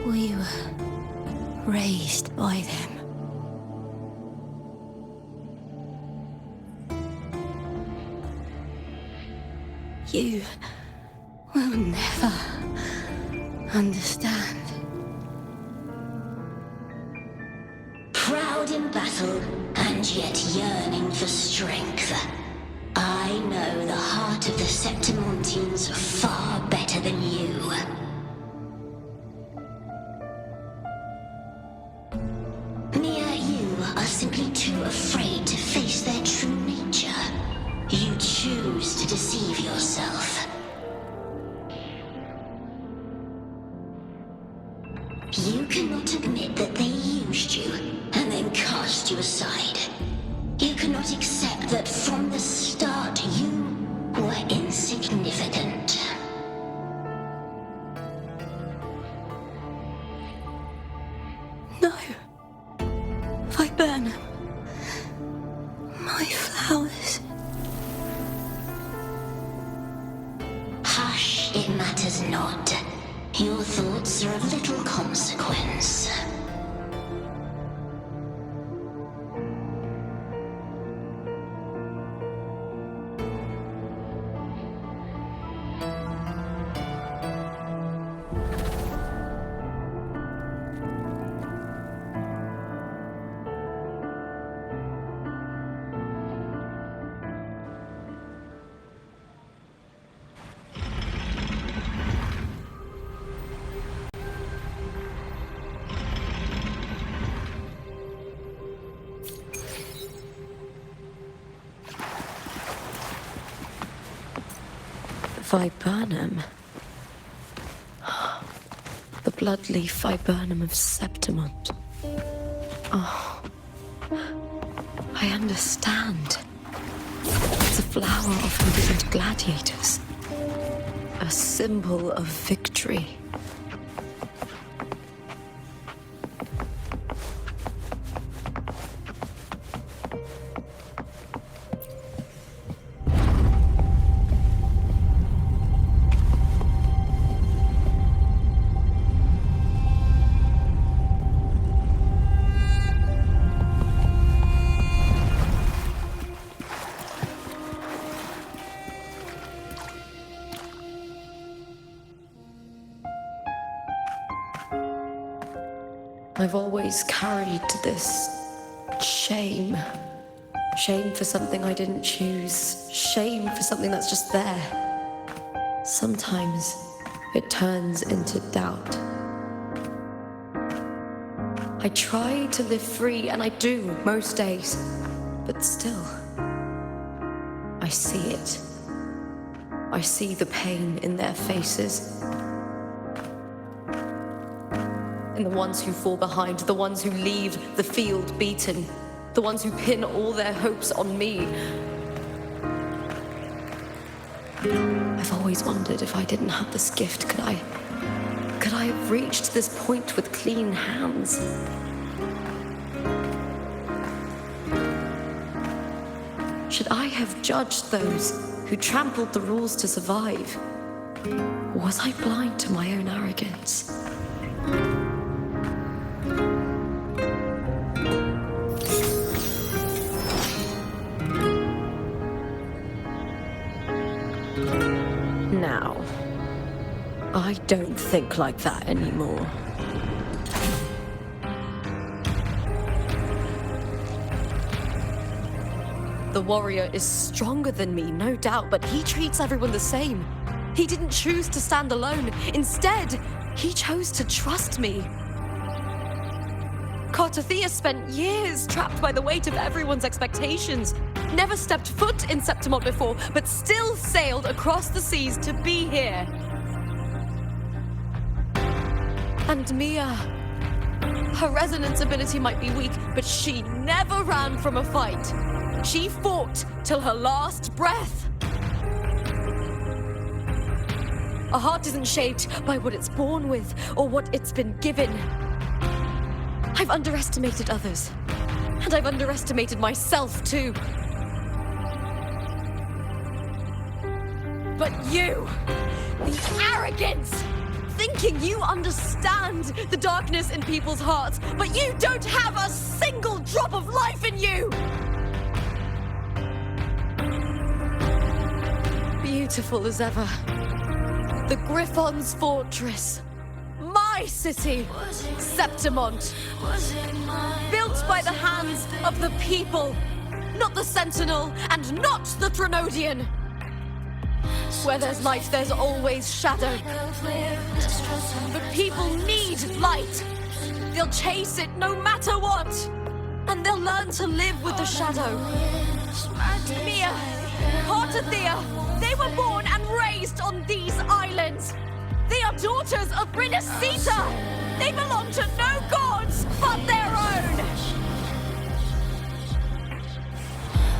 We were raised by them. You will never understand. Proud in battle, and yet yearning for strength. I know the heart of the Septimontines far better than you. Mia, you are simply too afraid to face their true nature. You choose to deceive yourself. You cannot admit that they used you and then cast you aside. You cannot accept that from the start you were insignificant. No. Viburnum. My flowers. Hush, it matters not. Your thoughts are of little consequence. Viburnum. The bloodleaf viburnum of Septimont. Oh, I understand. It's a flower of ruined gladiators. A symbol of victory. I've always carried this shame. Shame for something I didn't choose. Shame for something that's just there. Sometimes it turns into doubt. I try to live free, and I do most days. But still, I see it. I see the pain in their faces. In the ones who fall behind, the ones who leave the field beaten, the ones who pin all their hopes on me. I've always wondered if I didn't have this gift, could I have reached this point with clean hands? Should I have judged those who trampled the rules to survive? Or was I blind to my own arrogance? Now, I don't think like that anymore. The warrior is stronger than me, no doubt, but he treats everyone the same. He didn't choose to stand alone. Instead, he chose to trust me. Cartothea spent years trapped by the weight of everyone's expectations. Never stepped foot in Septimont before, but still sailed across the seas to be here. And Mia, Her resonance ability might be weak, but she never ran from a fight. She fought till her last breath. A heart isn't shaped by what it's born with or what it's been given. I've underestimated others, and I've underestimated myself too. But you, the arrogance! Thinking you understand the darkness in people's hearts, but you don't have a single drop of life in you! Beautiful as ever. The Griffon's fortress. My city, Septimont. Built by the hands of the people, not the Sentinel and not the Threnodian. Where there's light, there's always shadow. But people need light. They'll chase it no matter what. And they'll learn to live with the shadow. Mia, Hortathea, they were born and raised on these islands. They are daughters of Brinacita. They belong to no gods but their own.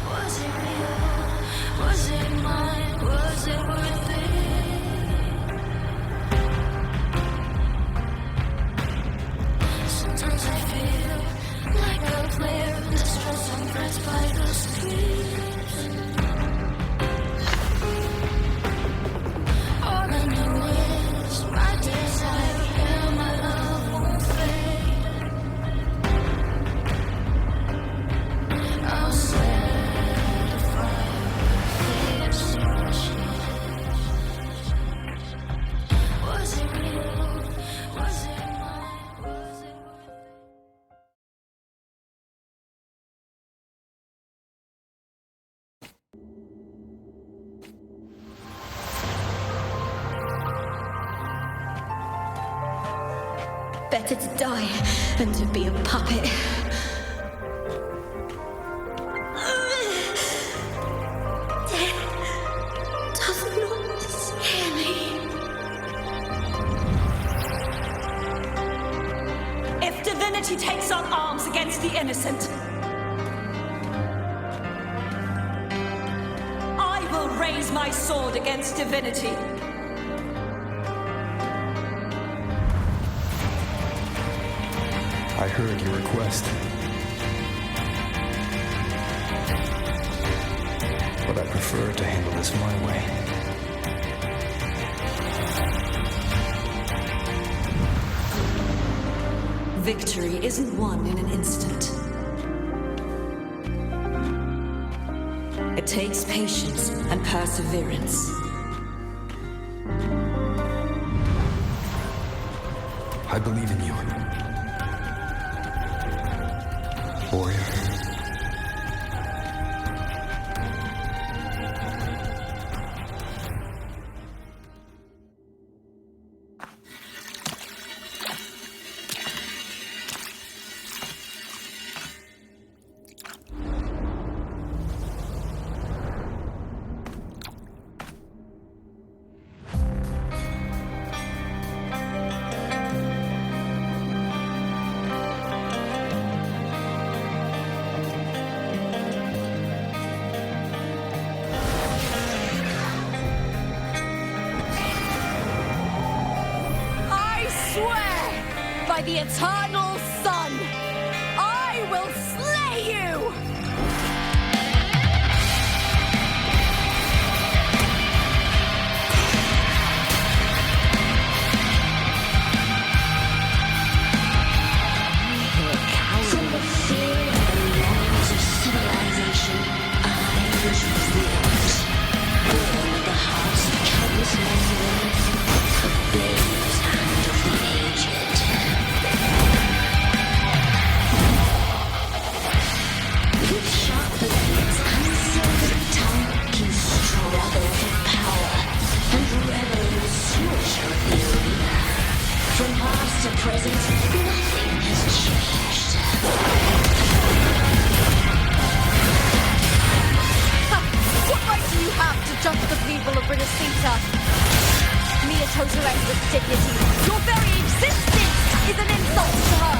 Was it real? Was it mine? Was it worth it? Sometimes I feel like a player in distress, impressed by the streets. All I know is my desire and my love won't fade. I'll set a fire, fix your shade. Was it real? Was it mine? Was it worth it? Better to die than to be a puppet. Death does not scare me. If divinity takes up arms against the innocent, I will raise my sword against divinity. I heard your request. But I prefer to handle this my way. Victory isn't won in an instant. It takes patience and perseverance. I believe in you. Warrior. By the eternal sun, I will slay you! From the fear and the longings of civilization, I was ripped. Born with the hearts of countless men and women, of babes and of the aged. With sharp blades and silver tongue to struggle for power and revel in the slaughter of the arena. From past to present, nothing has changed. What right do you have to judge the people of Brinacita? Mia Totarex with dignity. Your very existence is an insult to her.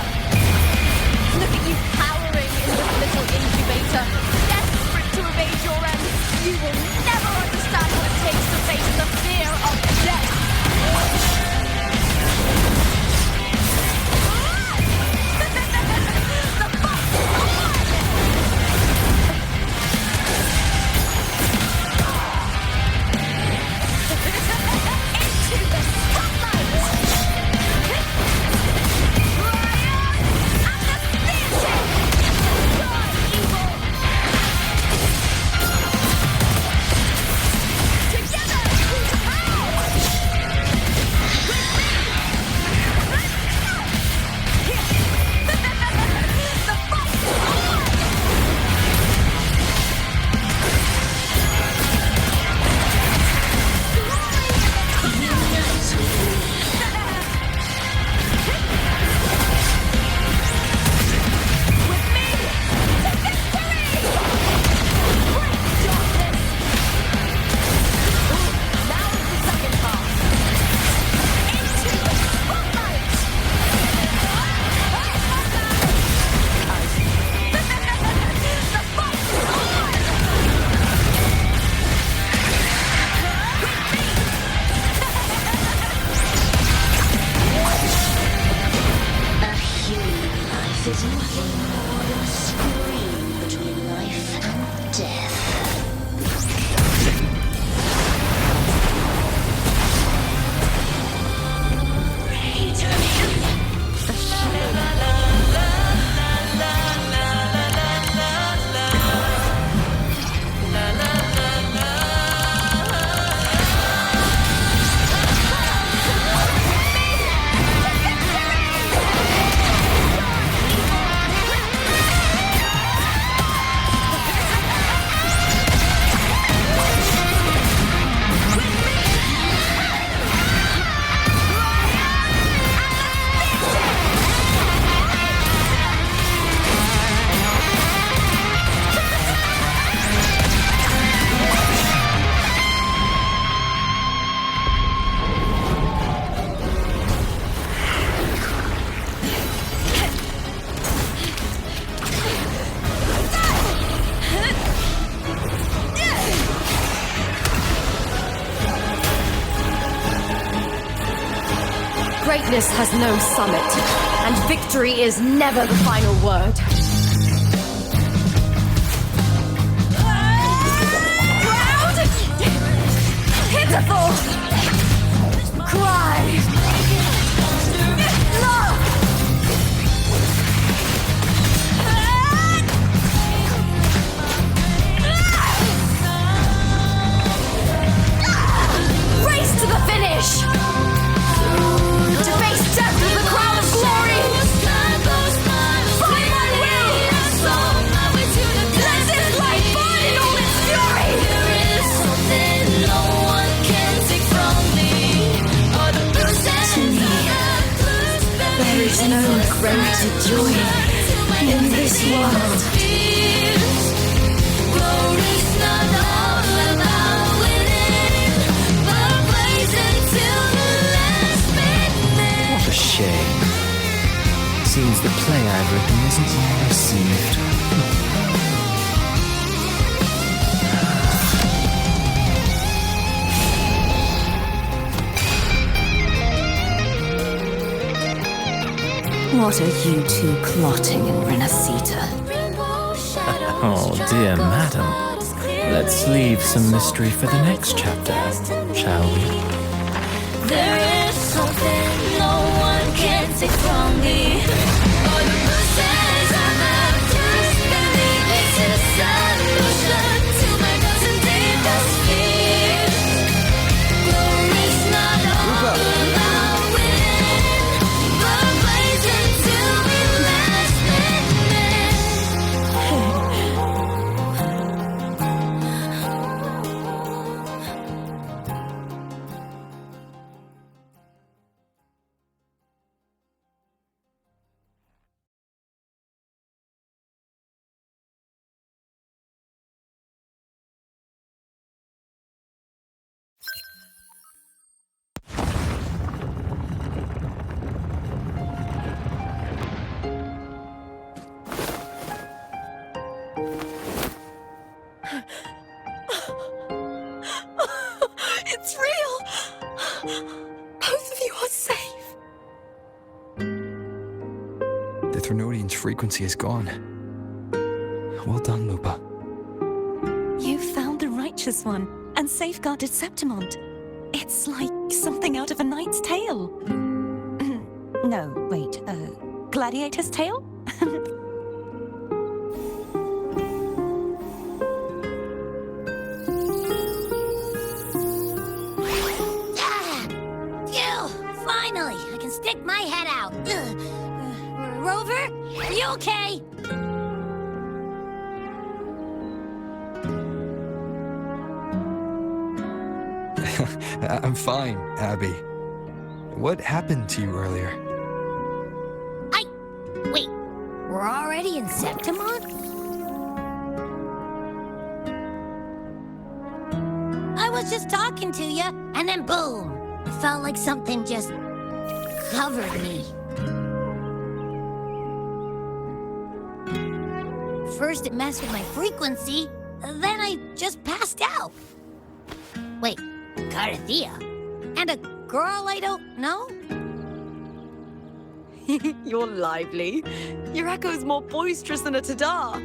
Greatness has no summit, and victory is never the final word. Proud! Pitiful! Cry! Love! Race to the finish! To face death with the crown of glory! Find my will! Let this light burn in all its fury! There is something no one can take from me. To me, there is no greater joy in this world. Glory's not all about winning, but blazing till the last minute. What a shame. Seems the play I've written isn't well received. What are you two plotting in Renacita? Oh, dear madam. Let's leave some mystery for the next chapter, shall we? There is something no one can take from me. All the bruises I have just believe it's a solution to my dozen deepest fears. Glory's not all about winning, but blazing till the last It's real! Both of you are safe. The Threnodian's frequency is gone. Well done, Lupa. You found the righteous one and safeguarded Septimont. It's like something out of a knight's tale. No, wait, gladiator's tale? Phew! Finally, I can stick my head out. Rover, are you okay? I'm fine, Abby. What happened to you earlier? Wait, we're already in Septimont? I was just talking to you, and then boom! It felt like something just covered me. First it messed with my frequency, then I just passed out. Wait, Carthea? And a girl I don't know? You're lively. Your echo's more boisterous than a tada.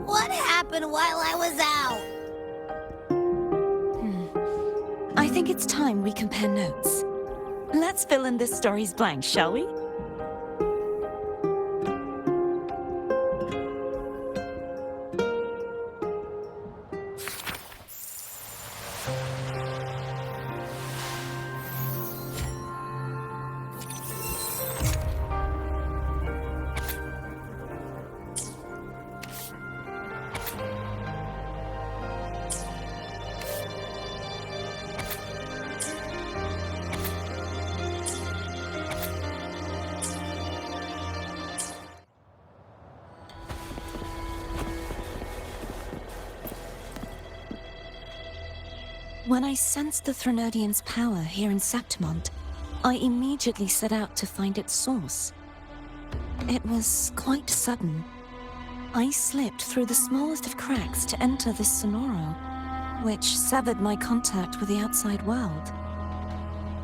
What happened while I was out? I think it's time we compare notes. Let's fill in this story's blanks, shall we? When I sensed the Threnodian's power here in Septimont, I immediately set out to find its source. It was quite sudden. I slipped through the smallest of cracks to enter this Sonoro, which severed my contact with the outside world.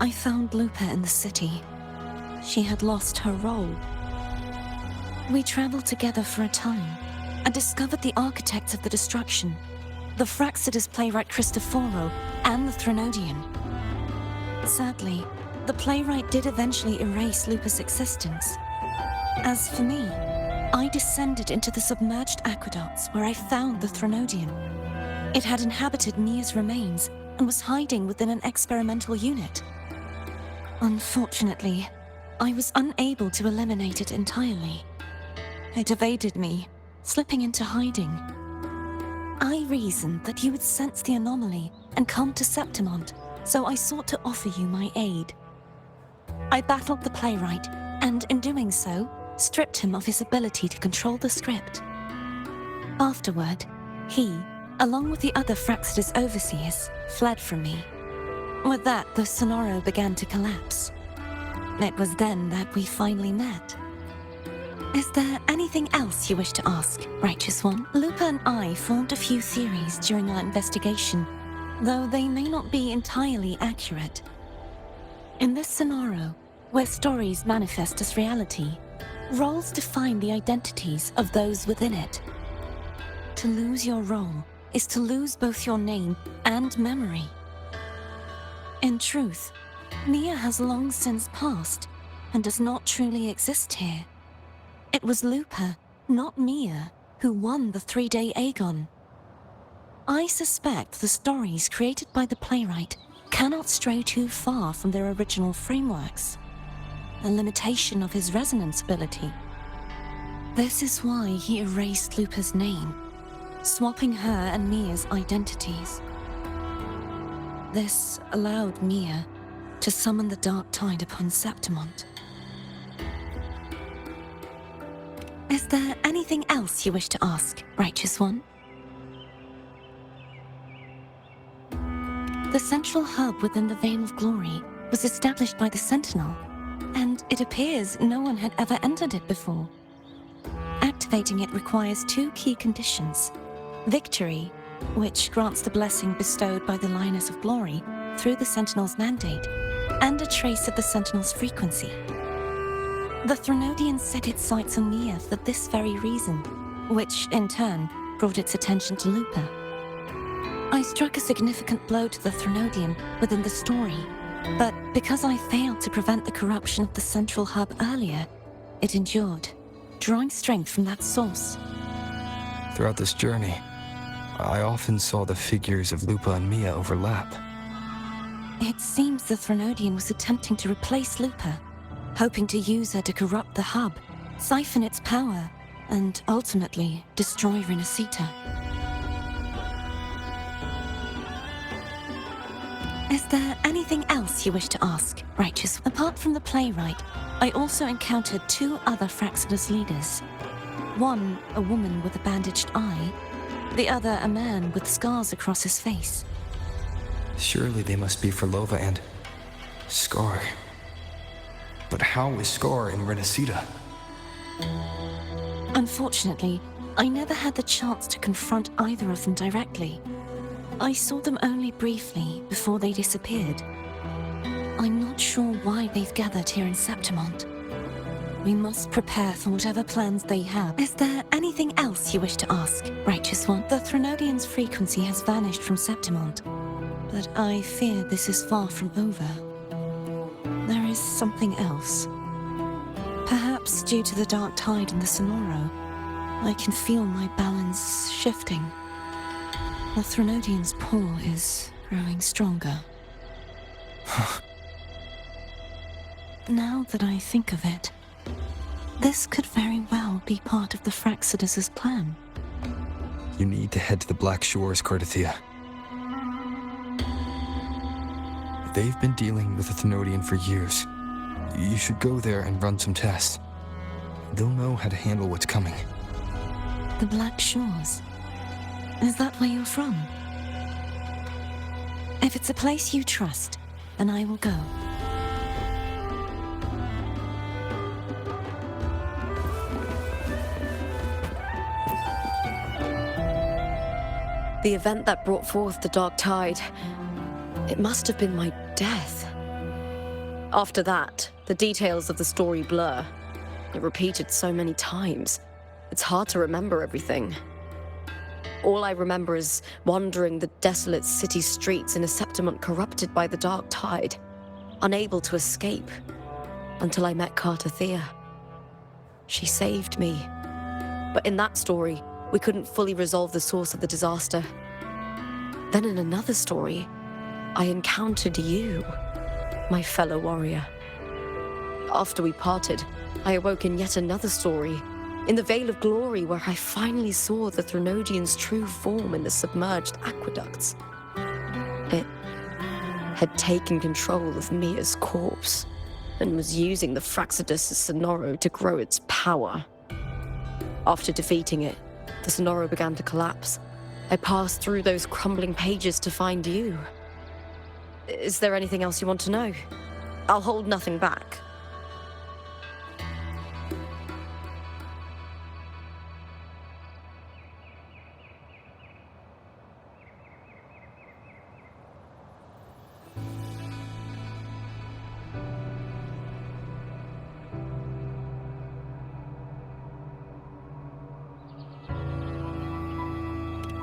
I found Lupa in the city. She had lost her role. We traveled together for a time and discovered the architects of the destruction, the Fraxidus playwright Cristoforo and the Threnodian. Sadly, the playwright did eventually erase Lupa's existence. As for me, I descended into the submerged aqueducts where I found the Threnodian. It had inhabited Nia's remains and was hiding within an experimental unit. Unfortunately, I was unable to eliminate it entirely. It evaded me, slipping into hiding. I reasoned that you would sense the anomaly and come to Septimont, so I sought to offer you my aid. I battled the playwright, and in doing so, stripped him of his ability to control the script. Afterward, he, along with the other Fraxidus overseers, fled from me. With that, the Sonoro began to collapse. It was then that we finally met. Is there anything else you wish to ask, Righteous One? Lupa and I formed a few theories during our investigation, though they may not be entirely accurate. In this Sonoro, where stories manifest as reality, roles define the identities of those within it. To lose your role is to lose both your name and memory. In truth, Nia has long since passed and does not truly exist here. It was Lupa, not Mia, who won the 3-day Aegon. I suspect the stories created by the playwright cannot stray too far from their original frameworks, a limitation of his resonance ability. This is why he erased Lupa's name, swapping her and Mia's identities. This allowed Mia to summon the Dark Tide upon Septimont. Is there anything else you wish to ask, Righteous One? The central hub within the Veil of Glory was established by the Sentinel, and it appears no one had ever entered it before. Activating it requires 2 key conditions: victory, which grants the blessing bestowed by the Lioness of Glory through the Sentinel's mandate, and a trace of the Sentinel's frequency. The Threnodian set its sights on Nia for this very reason, which, in turn, brought its attention to Lupa. I struck a significant blow to the Threnodian within the story, but because I failed to prevent the corruption of the central hub earlier, it endured, drawing strength from that source. Throughout this journey, I often saw the figures of Lupa and Mia overlap. It seems the Threnodian was attempting to replace Lupa, hoping to use her to corrupt the hub, siphon its power, and ultimately destroy Renacita. Is there anything else you wish to ask, Righteous? Apart from the playwright, I also encountered 2 other Fraxidus leaders. One, a woman with a bandaged eye, the other a man with scars across his face. Surely they must be Forlova and Scar. But how is Scar in Renacita? Unfortunately, I never had the chance to confront either of them directly. I saw them only briefly before they disappeared. I'm not sure why they've gathered here in Septimont. We must prepare for whatever plans they have. Is there anything else you wish to ask, Righteous One? The Threnodian's frequency has vanished from Septimont, but I fear this is far from over. There is something else. Perhaps due to the Dark Tide in the Sonoro, I can feel my balance shifting. The Threnodian's pull is growing stronger. Now that I think of it, this could very well be part of the Fraxidus' plan. You need to head to the Black Shores, Cardathia. They've been dealing with the Thenodian for years. You should go there and run some tests. They'll know how to handle what's coming. The Black Shores? Is that where you're from? If it's a place you trust, then I will go. The event that brought forth the Dark Tide, it must have been my death. After that, the details of the story blur. It repeated so many times. It's hard to remember everything. All I remember is wandering the desolate city streets in a Septimont corrupted by the Dark Tide, unable to escape, until I met Cartathea. She saved me. But in that story, we couldn't fully resolve the source of the disaster. Then in another story, I encountered you, my fellow warrior. After we parted, I awoke in yet another story, in the Vale of Glory, where I finally saw the Threnodian's true form in the submerged aqueducts. It had taken control of Mia's corpse and was using the Fraxidus' Sonoro to grow its power. After defeating it, the Sonoro began to collapse. I passed through those crumbling pages to find you. Is there anything else you want to know? I'll hold nothing back.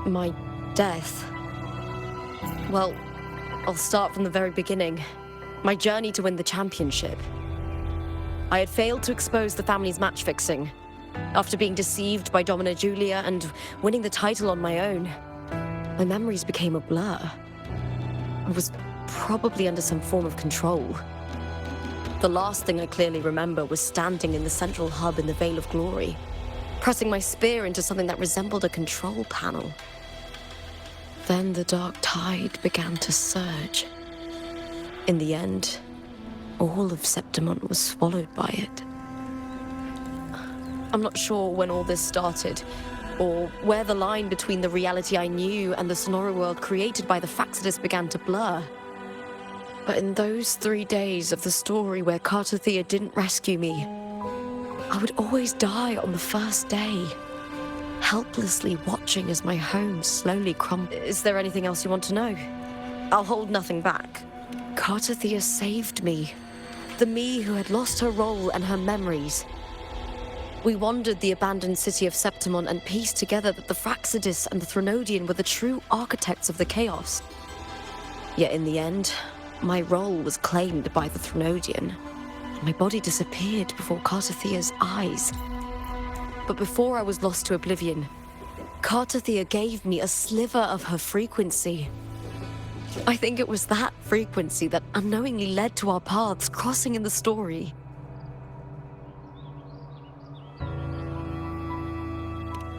My death. Well, I'll start from the very beginning. My journey to win the championship. I had failed to expose the family's match fixing. After being deceived by Domina Julia and winning the title on my own, my memories became a blur. I was probably under some form of control. The last thing I clearly remember was standing in the central hub in the Vale of Glory, pressing my spear into something that resembled a control panel. Then the Dark Tide began to surge. In the end, all of Septimont was swallowed by it. I'm not sure when all this started, or where the line between the reality I knew and the Sonoro world created by the Fraxidus began to blur. But in those 3 days of the story where Cartathea didn't rescue me, I would always die on the first day, helplessly watching as my home slowly crumbled. Is there anything else you want to know? I'll hold nothing back. Cartathea saved me. The me who had lost her role and her memories. We wandered the abandoned city of Septimont and pieced together that the Fraxidus and the Threnodian were the true architects of the chaos. Yet in the end, my role was claimed by the Threnodian. My body disappeared before Cartathea's eyes. But before I was lost to oblivion, Cartathea gave me a sliver of her frequency. I think it was that frequency that unknowingly led to our paths crossing in the story.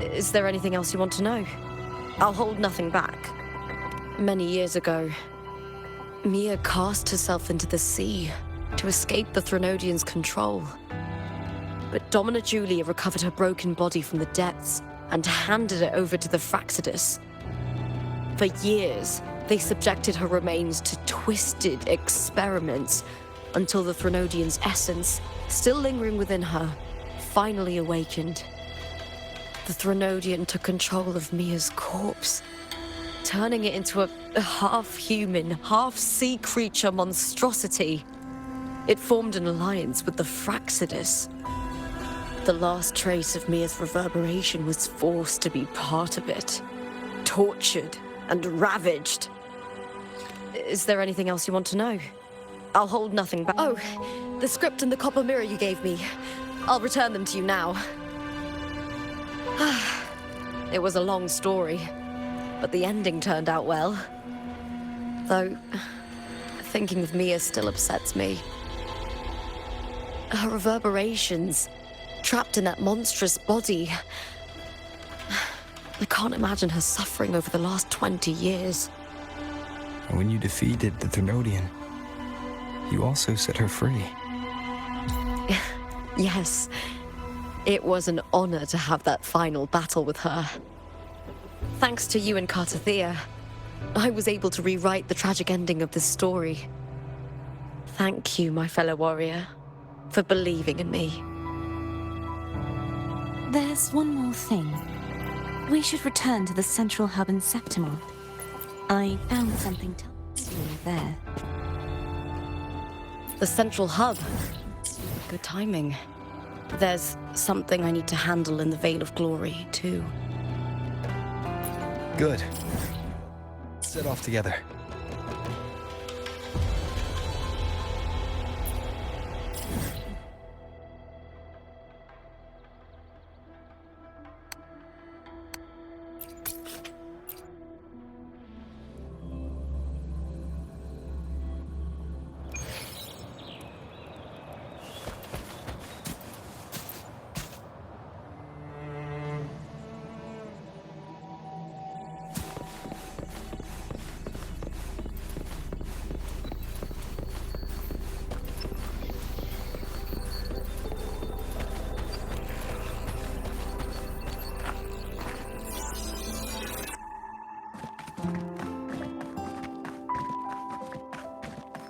Is there anything else you want to know? I'll hold nothing back. Many years ago, Mia cast herself into the sea to escape the Threnodian's control. But Domina Julia recovered her broken body from the depths and handed it over to the Fraxidus. For years, they subjected her remains to twisted experiments until the Threnodian's essence, still lingering within her, finally awakened. The Threnodian took control of Mia's corpse, turning it into a half-human, half-sea creature monstrosity. It formed an alliance with the Fraxidus. The last trace of Mia's reverberation was forced to be part of it, tortured and ravaged. Is there anything else you want to know? I'll hold nothing back. Oh, the script and the copper mirror you gave me. I'll return them to you now. It was a long story, but the ending turned out well. Though, thinking of Mia still upsets me. Her reverberations, trapped in that monstrous body. I can't imagine her suffering over the last 20 years. When you defeated the Threnodian, you also set her free. Yes. It was an honor to have that final battle with her. Thanks to you and Cartathea, I was able to rewrite the tragic ending of this story. Thank you, my fellow warrior, for believing in me. There's one more thing. We should return to the central hub in Septimont. I found something telling you there. The central hub. Good timing. There's something I need to handle in the Veil of Glory, too. Good. Set off together.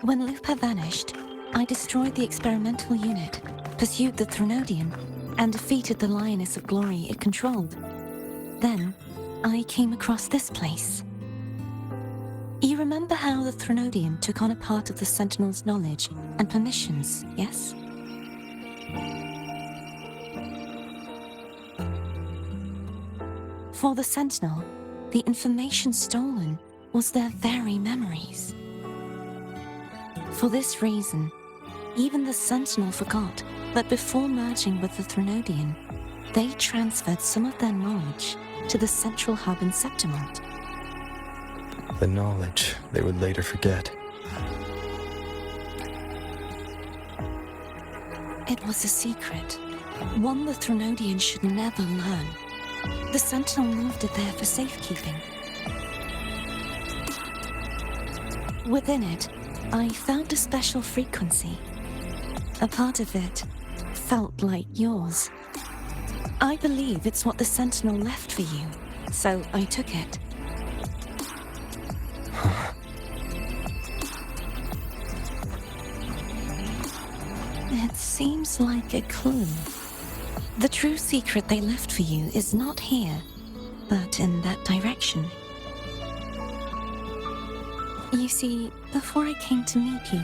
When Lupa vanished, I destroyed the experimental unit, pursued the Threnodian, and defeated the Lioness of Glory it controlled. Then, I came across this place. You remember how the Threnodian took on a part of the Sentinel's knowledge and permissions, yes? For the Sentinel, the information stolen was their very memories. For this reason, even the Sentinel forgot that before merging with the Threnodian, they transferred some of their knowledge to the central hub in Septimont. The knowledge they would later forget. It was a secret, one the Threnodian should never learn. The Sentinel moved it there for safekeeping. Within it, I found a special frequency. A part of it felt like yours. I believe it's what the Sentinel left for you, so I took it. It seems like a clue. The true secret they left for you is not here, but in that direction. You see, before I came to meet you,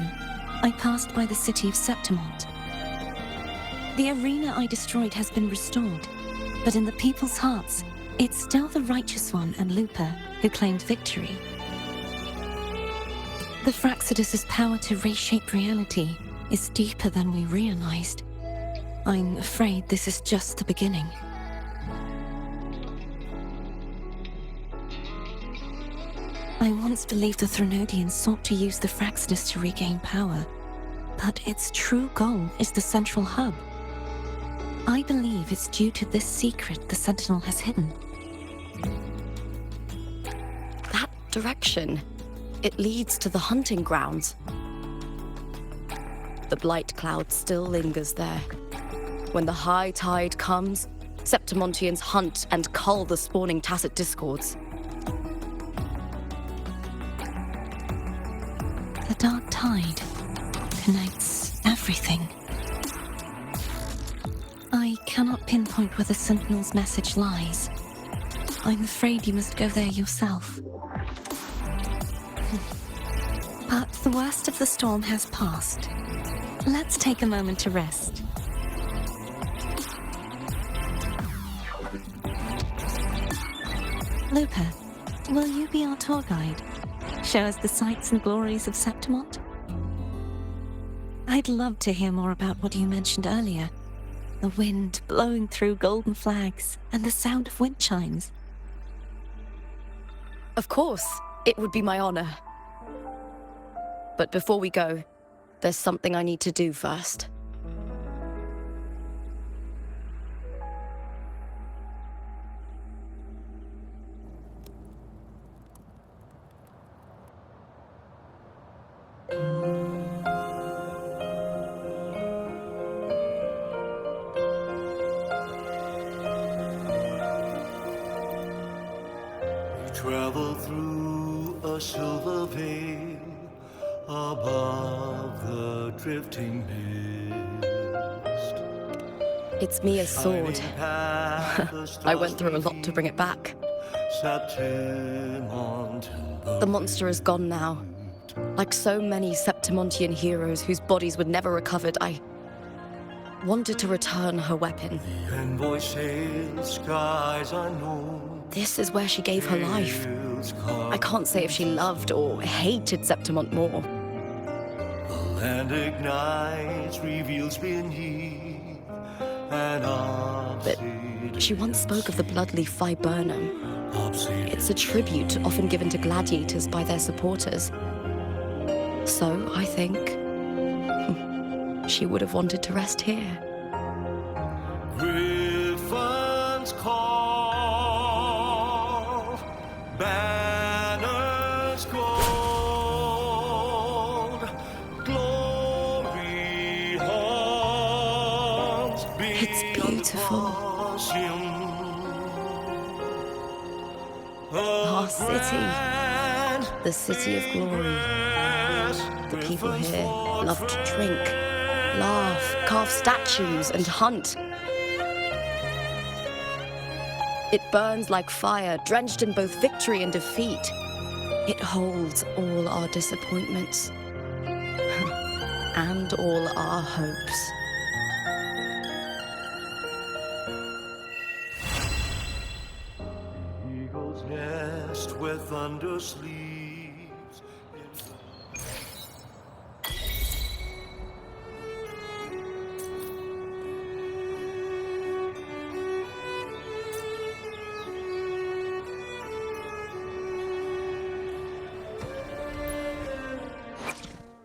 I passed by the city of Septimont. The arena I destroyed has been restored, but in the people's hearts, it's still the Righteous One and Lupa who claimed victory. The Fraxidus' power to reshape reality is deeper than we realized. I'm afraid this is just the beginning. I once believed the Threnodians sought to use the Fraxidus to regain power, but its true goal is the central hub. I believe it's due to this secret the Sentinel has hidden. That direction, it leads to the hunting grounds. The blight cloud still lingers there. When the high tide comes, Septimontians hunt and cull the spawning Tacit Discords. The dark tide connects everything. I cannot pinpoint where the Sentinel's message lies. I'm afraid you must go there yourself. But the worst of the storm has passed. Let's take a moment to rest. Lupa, will you be our tour guide? Show us the sights and glories of Septimont? I'd love to hear more about what you mentioned earlier. The wind blowing through golden flags and the sound of wind chimes. Of course, it would be my honor. But before we go, there's something I need to do first. Travel through a silver veil above the drifting mist. It's Mia's sword. I went through a lot to bring it back. The monster is gone now. Like so many Septimontian heroes whose bodies were never recovered, I wanted to return her weapon. This is where she gave her life. I can't say if she loved or hated Septimont more. The land ignites, reveals beneath an But she once spoke of the bloodleaf viburnum. It's a tribute often given to gladiators by their supporters. So, I think, she would have wanted to rest here. Griffins call, banners gold, glory haunts It's beautiful. Our city, the city of glory. The people here love to drink, laugh, carve statues, and hunt. It burns like fire, drenched in both victory and defeat. It holds all our disappointments and all our hopes. Eagle's nest where thunder sleeps.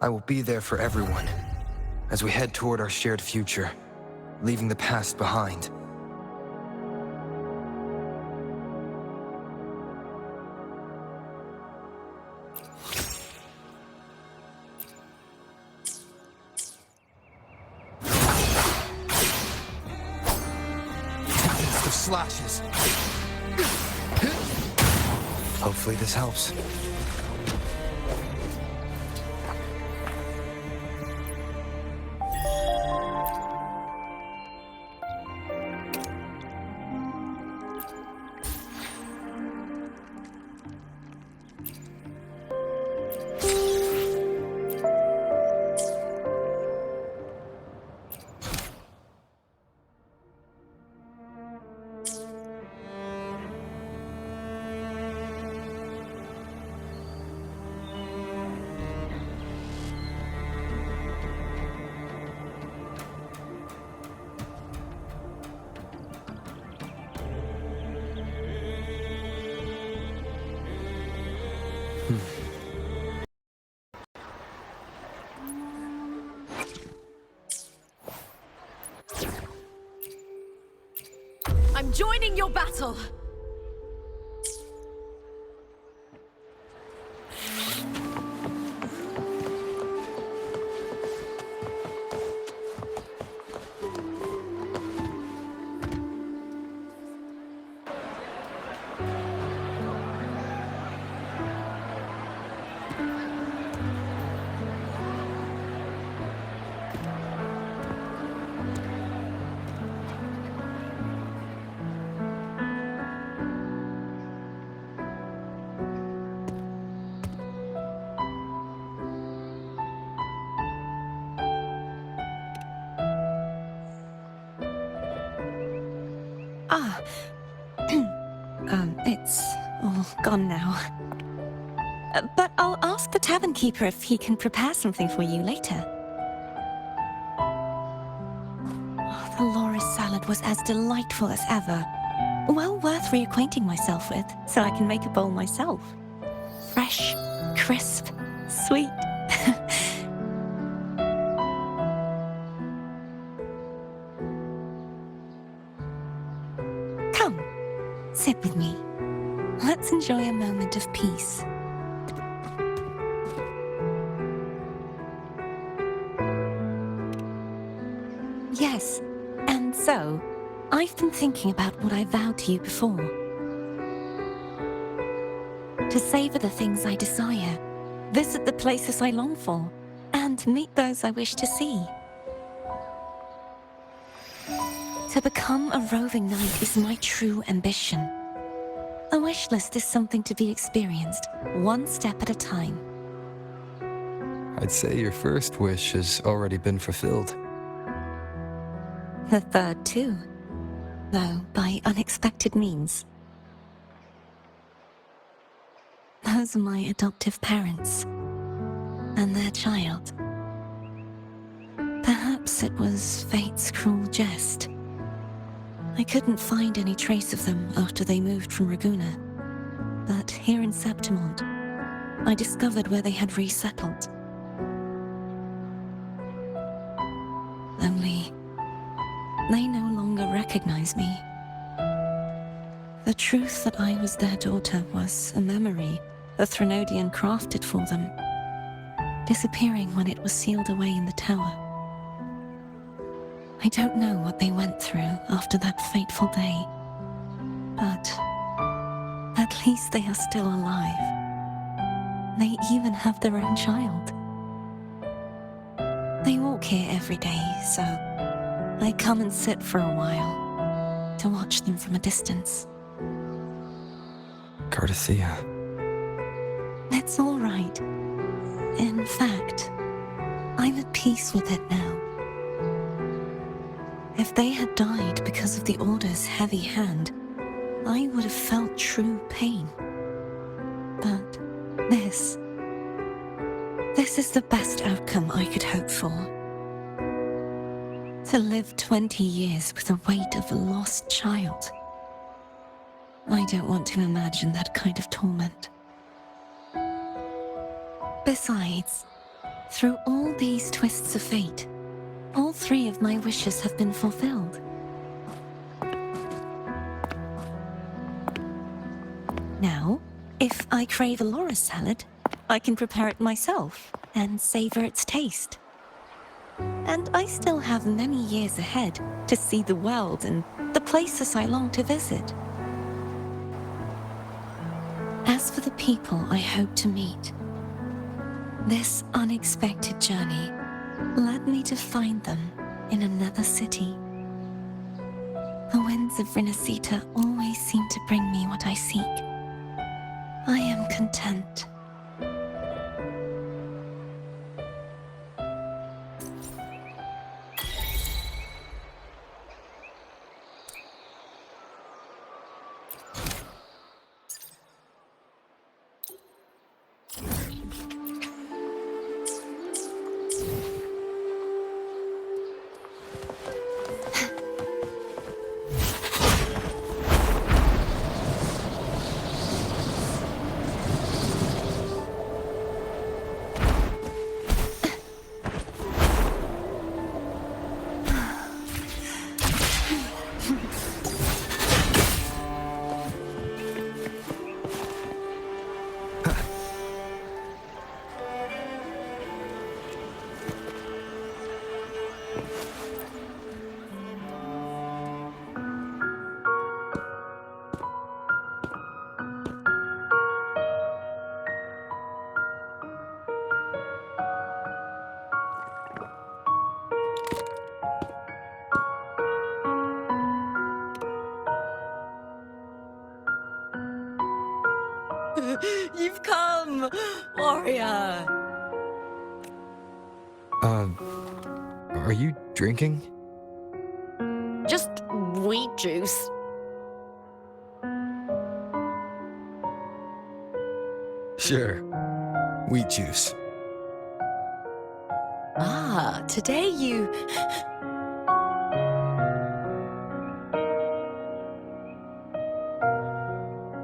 I will be there for everyone, as we head toward our shared future, leaving the past behind. Of slashes. Hopefully this helps. I'm joining your battle! It's all gone now. But I'll ask the tavern keeper if he can prepare something for you later. Oh, the loris salad was as delightful as ever. Well worth reacquainting myself with, so I can make a bowl myself. Fresh, crisp, sweet. Come, sit with me. Let's enjoy a moment of peace. Yes, and so, I've been thinking about what I vowed to you before. To savor the things I desire, visit the places I long for, and meet those I wish to see. To become a roving knight is my true ambition. A wish list is something to be experienced, one step at a time. I'd say your first wish has already been fulfilled. The third too, though by unexpected means. Those are my adoptive parents, and their child. Perhaps it was fate's cruel jest. I couldn't find any trace of them after they moved from Raguna, but here in Septimont, I discovered where they had resettled. Only, they no longer recognize me. The truth that I was their daughter was a memory the Threnodian crafted for them, disappearing when it was sealed away in the tower. I don't know what they went through after that fateful day, but at least they are still alive. They even have their own child. They walk here every day, so I come and sit for a while to watch them from a distance. Cardathia. It's all right. In fact, I'm at peace with it now. If they had died because of the Order's heavy hand, I would have felt true pain. But this is the best outcome I could hope for. To live 20 years with the weight of a lost child. I don't want to imagine that kind of torment. Besides, through all these twists of fate, all three of my wishes have been fulfilled. Now, if I crave a Laura salad, I can prepare it myself and savor its taste. And I still have many years ahead to see the world and the places I long to visit. As for the people I hope to meet, this unexpected journey led me to find them in another city. The winds of Rinasita always seem to bring me what I seek. I am content. You've come, warrior. Are you drinking? Just wheat juice. Sure. Wheat juice. Ah, today you...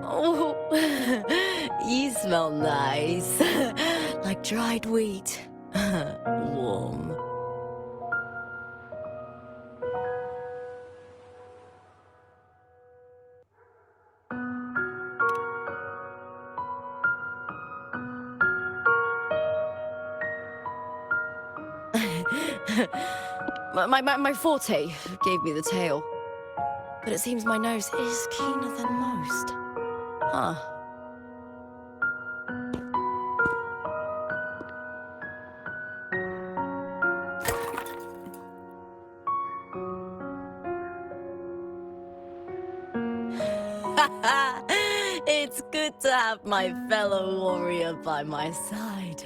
Oh, you smell nice. Like dried wheat. Warm. My forte gave me the tail. But it seems my nose is keener than most. Huh. have my fellow warrior by my side.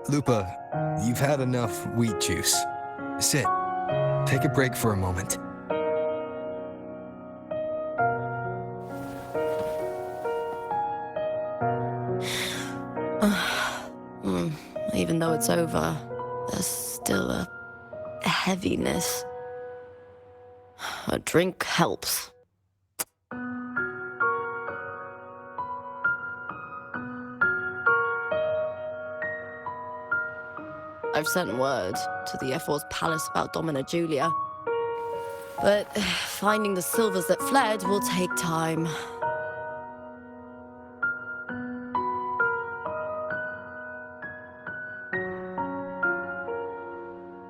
Lupa, you've had enough wheat juice. Sit. Take a break for a moment. Even though it's over, there's still a heaviness. A drink helps. I've sent word to the F4's palace about Domina Julia. But finding the silvers that fled will take time.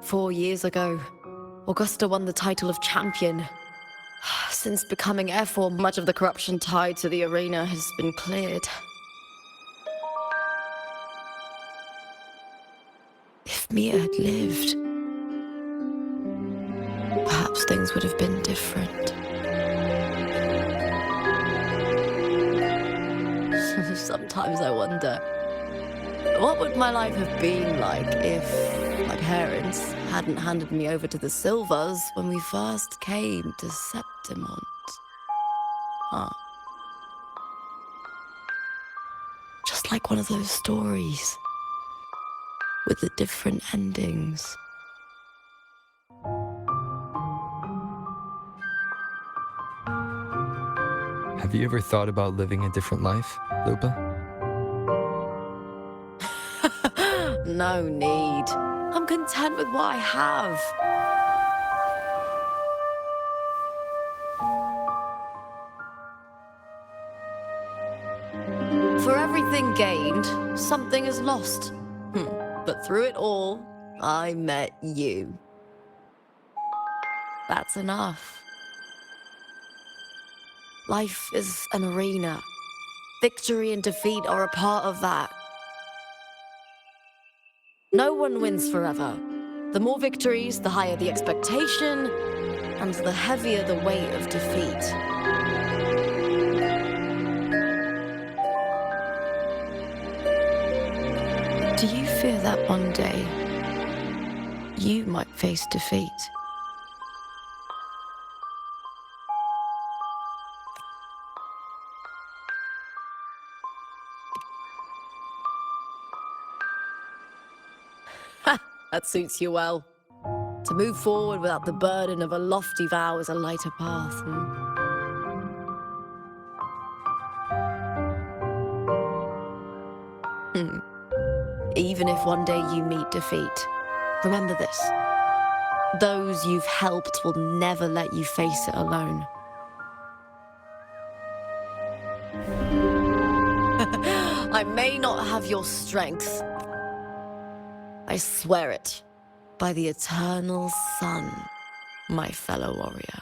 Four years ago, Augusta won the title of champion. Since becoming F4, much of the corruption tied to the arena has been cleared. If Mia had lived, perhaps things would have been different. Sometimes I wonder, what would my life have been like if my parents hadn't handed me over to the Silvers when we first came to Septimont? Huh. Just like one of those stories with the different endings. Have you ever thought about living a different life, Lupa? No need. I'm content with what I have. For everything gained, something is lost. But through it all, I met you. That's enough. Life is an arena. Victory and defeat are a part of that. No one wins forever. The more victories, the higher the expectation, and the heavier the weight of defeat. Do you fear that one day you might face defeat? That suits you well. To move forward without the burden of a lofty vow is a lighter path. Even if one day you meet defeat, remember this. Those you've helped will never let you face it alone. I may not have your strength. I swear it, by the eternal sun, my fellow warrior.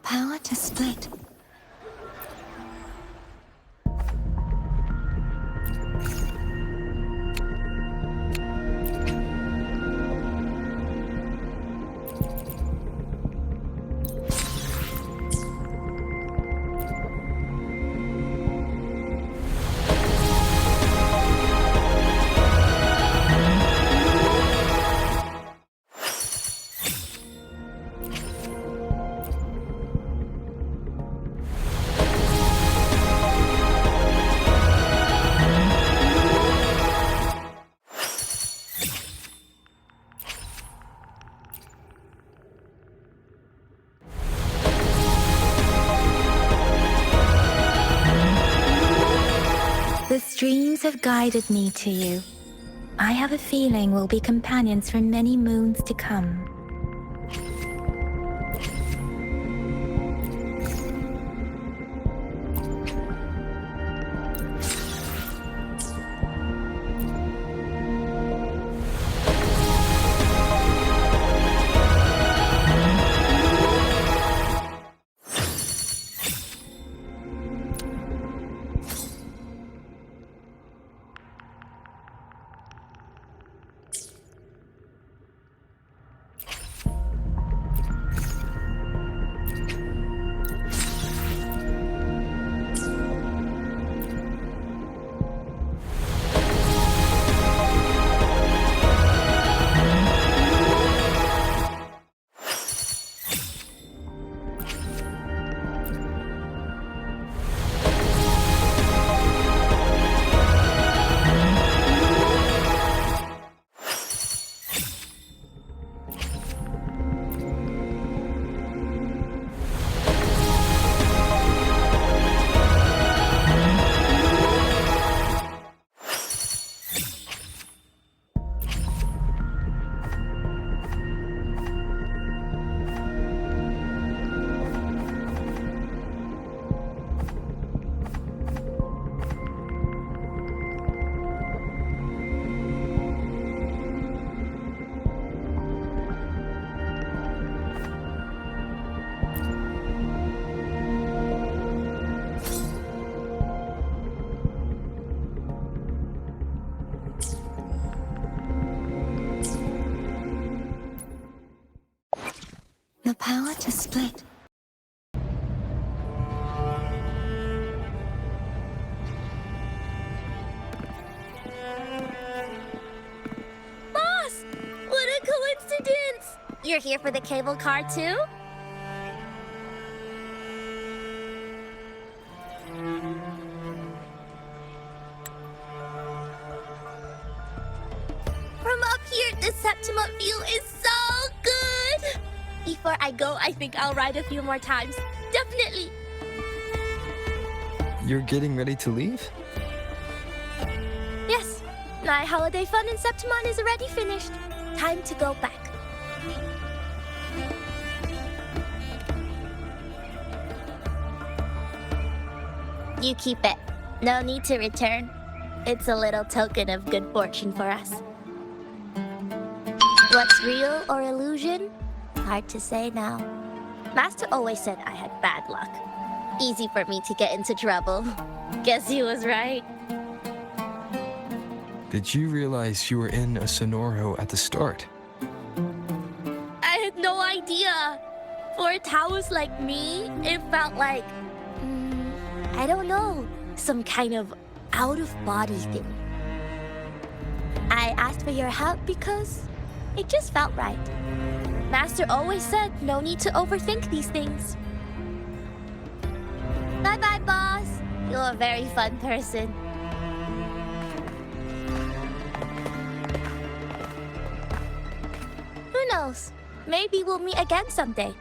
power to split. The streams have guided me to you. I have a feeling we'll be companions for many moons to come. The power to split. Boss! What a coincidence! You're here for the cable car too? From up here, the Septimont view is so good! Before I go, I think I'll ride a few more times. Definitely! You're getting ready to leave? Yes, my holiday fun in Septimont is already finished. Time to go back. You keep it. No need to return. It's a little token of good fortune for us. What's real or illusion? Hard to say now. Master always said I had bad luck. Easy for me to get into trouble. Guess he was right. Did you realize you were in a Sonoro at the start? I had no idea. For a Taoist like me, it felt like... I don't know. Some kind of out-of-body thing. I asked for your help because it just felt right. Master always said no need to overthink these things. Bye-bye, boss. You're a very fun person. Who knows? Maybe we'll meet again someday.